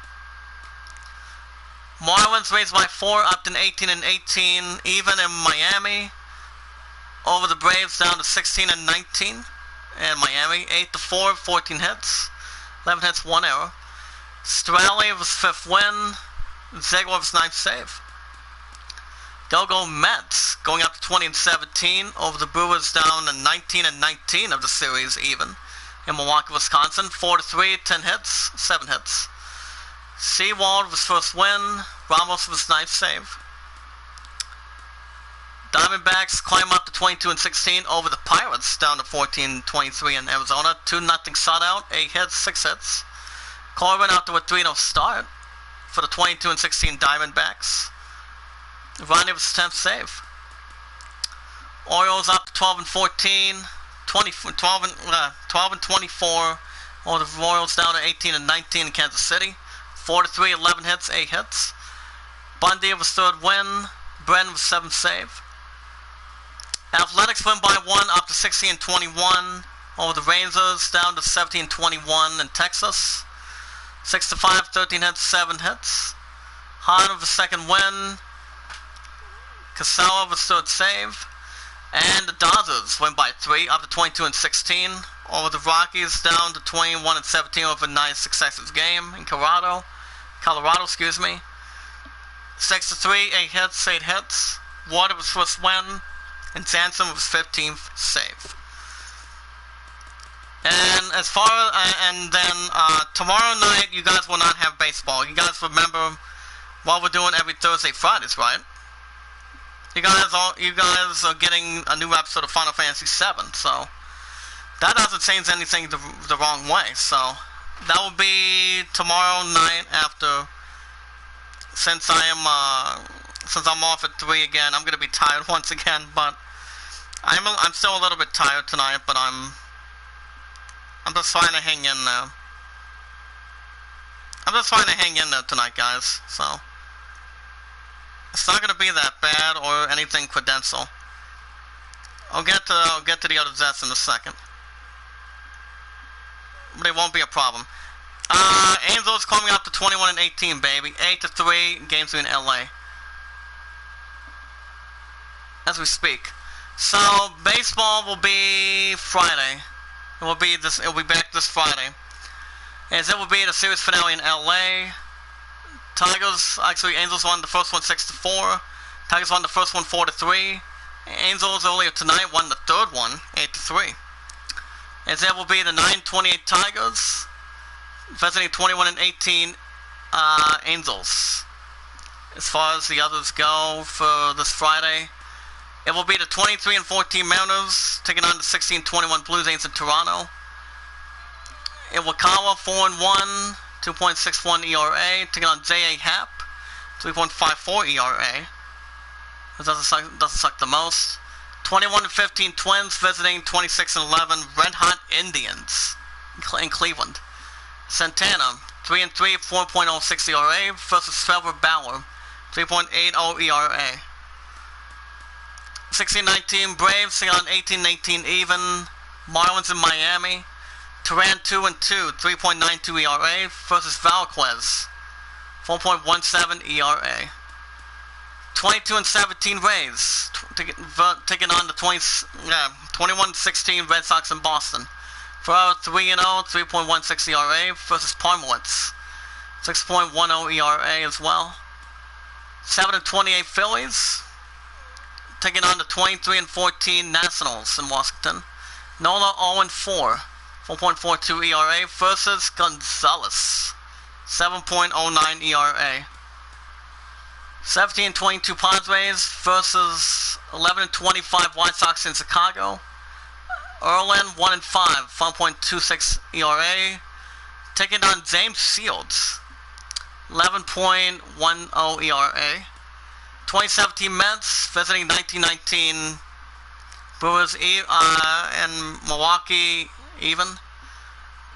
Marlins raised by 4 up to 18-18, even in Miami. Over the Braves, down to 16-19. And Miami 8-4, 14 hits, 11 hits, 1 error. Straley with his 5th win. Ziegler with his 9th save. Go Mets going up to 20-17 over the Brewers, down to 19-19 of the series even in Milwaukee, Wisconsin. 4-3, 10 hits, 7 hits. Sewald with his 1st win. Ramos with his 9th save. Diamondbacks climb up to 22-16 over the Pirates, down to 14-23 in Arizona. 2-0 shutout, 8 hits, 6 hits. Corbin out to a 3-0 start for the 22-16 Diamondbacks. Ronnie with his 10th save. Orioles up to 12-14, 12-24 over the Royals, down to 18-19 in Kansas City. 4-3, 11 hits, 8 hits. Bundy with his 3rd win. Brennan with 7th save. Athletics win by 1 up to 16-21 over the Rangers, down to 17-21 in Texas. 6-5, 13 hits, 7 hits. Hahn with his 2nd win. Casella with his 3rd save. And the Dodgers win by 3 up to 22-16 over the Rockies, down to 21-17 over a 9 successive game in Colorado, 6-3, 8 hits, 8 hits. Water with his 1st win, and Sanson with his 15th save. And as far and then tomorrow night, you guys will not have baseball. You guys remember what we're doing every Thursday, Fridays, right? You guys are getting a new episode of Final Fantasy VII, so that doesn't change anything the wrong way. So that will be tomorrow night after. Since I'm off at 3 again, I'm gonna be tired once again. But I'm still a little bit tired tonight. But I'm just trying to hang in there. I'm just trying to hang in there tonight, guys. So it's not gonna be that bad or anything credential. I'll get to the other Zets in a second, but it won't be a problem. Angels coming up to 21-18, baby. 8-3 games in LA as we speak. So baseball will be Friday. It will be back this Friday, as it will be the series finale in LA. Angels won the first one 6-4. Tigers won the first one 4-3. Angels earlier tonight won the 3rd one 8-3. As it will be the 9-28 Tigers visiting 21-18 Angels. As far as the others go for this Friday, it will be the 23-14 Mariners taking on the 16-21 Blue Jays in Toronto. Iwakawa 4-1, 2.61 ERA, taking on J.A. Happ, 3.54 ERA. It doesn't suck the most. 21-15 Twins visiting 26-11 Red Hot Indians in Cleveland. Santana 3-3, 4.06 ERA versus Trevor Bauer, 3.80 ERA. 16-19 Braves taking on 18-18 even Marlins in Miami. Turan 2-2, 3.92 ERA versus Valquez, 4.17 ERA. 22-17 Rays, taking on the 21-16 Red Sox in Boston. Ferraro 3-0, 3.16 ERA versus Parmowitz, 6.10 ERA as well. 7-28 Phillies, taking on the 23-14 Nationals in Washington. Nola 0-4, 4.42 ERA versus Gonzalez, 7.09 ERA. 17-22 Padres versus 11-25 White Sox in Chicago. Erlin 1-5, 5.26 ERA. Taking on James Shields, 11.10 ERA. 2017 Mets visiting 1919 Brewers and Milwaukee even.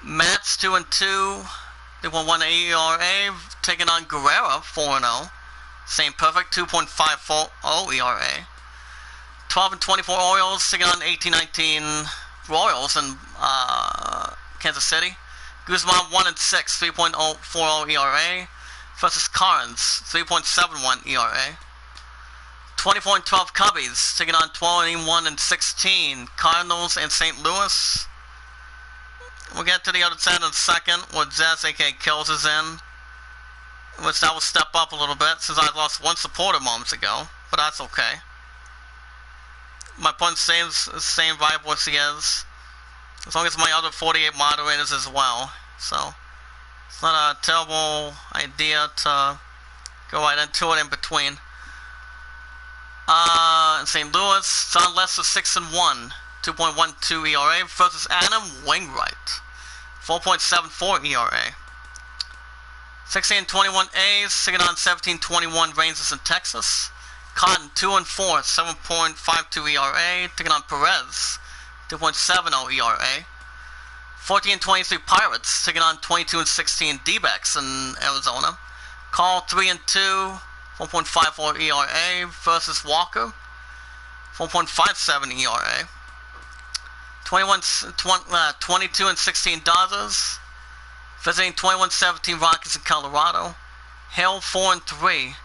Mets 2-2, 3.1 ERA. Taking on Guerrero 4-0. Same perfect, 2.50 ERA. 12-24 Orioles taking on 18-19 Royals in Kansas City. Guzman 1-6, 3.40 ERA versus Carnes, 3.71 ERA. 24-12 Cubbies taking on 21-16 Cardinals and St. Louis. We'll get to the other side in a second where Zez, aka Kills, is in, which that will step up a little bit since I lost one supporter moments ago, but that's okay. My point stays the same vibe as he is, as long as my other 48 moderators as well. So it's not a terrible idea to go right into it in between. In St. Louis, John Lester 6-1, 2.12 ERA versus Adam Wainwright, 4.74 ERA. 16-21 A's taking on 17-21 Rangers in Texas. Cotton 2-4, 7.52 ERA, taking on Perez, 2.70 ERA. 14-23 Pirates taking on 22-16 D-backs in Arizona. Call 3-2, 4.54 ERA versus Walker, 4.57 ERA. 22-16 Dodgers visiting 21-17 Rockies in Colorado. Hale 4-3,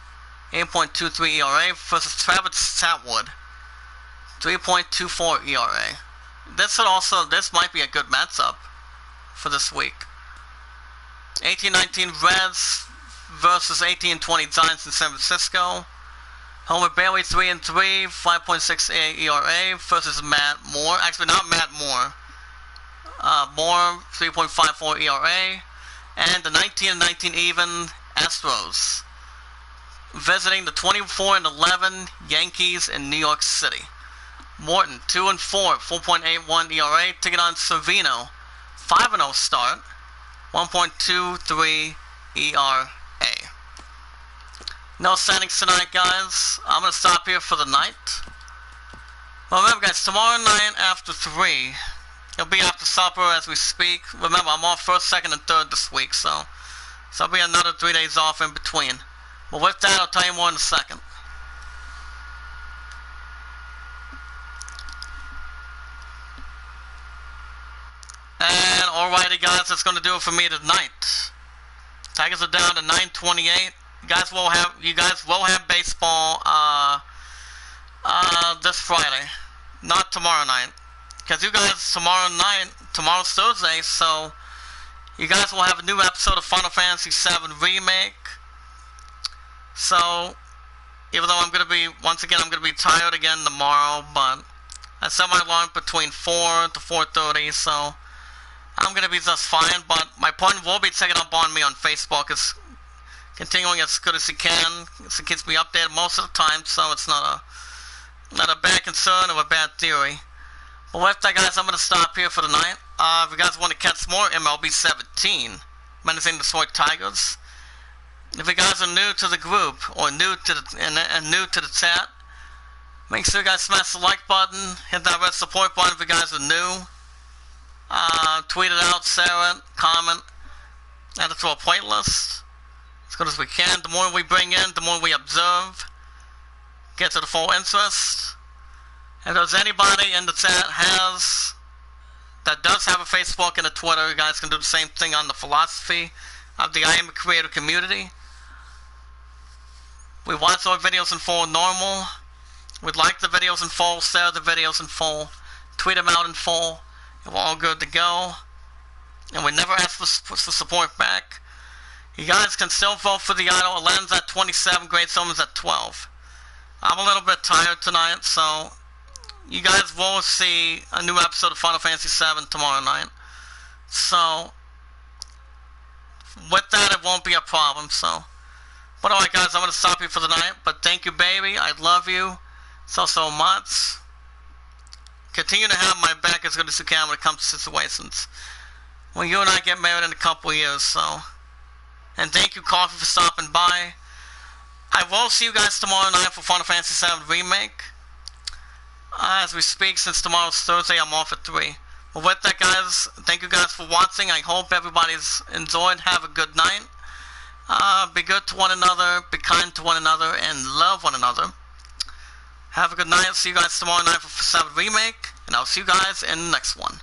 8.23 ERA versus Travis Chatwood, 3.24 ERA. This might be a good matchup for this week. 18-19 Reds versus 18-20 Giants in San Francisco. Homer Bailey 3-3, 5.68 ERA versus Matt Moore. Actually, not Matt Moore. Moore 3.54 ERA. And the 19-19 even Astros visiting the 24-11 Yankees in New York City. Morton 2-4, 4.81 ERA, taking on Savino, 5-0 start, 1.23 ERA. No standings tonight, guys. I'm gonna stop here for the night. Well, remember, guys, tomorrow night after 3, it'll be after supper as we speak. Remember, I'm off first, second, and third this week, so it'll be another 3 days off in between. But with that, I'll tell you more in a second. And alrighty, guys, that's gonna do it for me tonight. Tigers are down to 928. You guys will have baseball this Friday, not tomorrow night. Because you guys tomorrow's Thursday, so you guys will have a new episode of Final Fantasy VII Remake. So, even though I'm going to be tired again tomorrow, but I set my alarm between 4 to 4:30, so I'm going to be just fine. But my partner will be checking up on me on Facebook. It's continuing as good as he can. It keeps me updated most of the time, so it's not a bad concern or a bad theory. But with that, guys, I'm going to stop here for the night. If you guys want to catch more MLB 17, Menacing Detroit Tigers, if you guys are new to the group or new to the chat, make sure you guys smash the like button, hit that red support button if you guys are new. Tweet it out, share it, comment, add it to our playlist as good as we can. The more we bring in, the more we observe, get to the full interest. If there's anybody in the chat that does have a Facebook and a Twitter, you guys can do the same thing on the philosophy of the Iamacreator community. We watch our videos in full normal. We like the videos in full, share the videos in full, tweet them out in full, and we're all good to go. And we never ask for support back. You guys can still vote for the idol. Alan's at 27, Great Soman's at 12. I'm a little bit tired tonight, so you guys will see a new episode of Final Fantasy VII tomorrow night. So, with that, it won't be a problem, so. But alright guys, I'm going to stop you for the night. But thank you, baby. I love you so much. Continue to have my back as good as you can when it comes to situations. When you and I get married in a couple of years, so. And thank you, Coffee, for stopping by. I will see you guys tomorrow night for Final Fantasy VII Remake. As we speak, since tomorrow's Thursday, I'm off at 3. Well, with that, guys, thank you guys for watching. I hope everybody's enjoyed. Have a good night. Be good to one another, be kind to one another, and love one another. Have a good night. See you guys tomorrow night for 7 Remake, and I'll see you guys in the next one.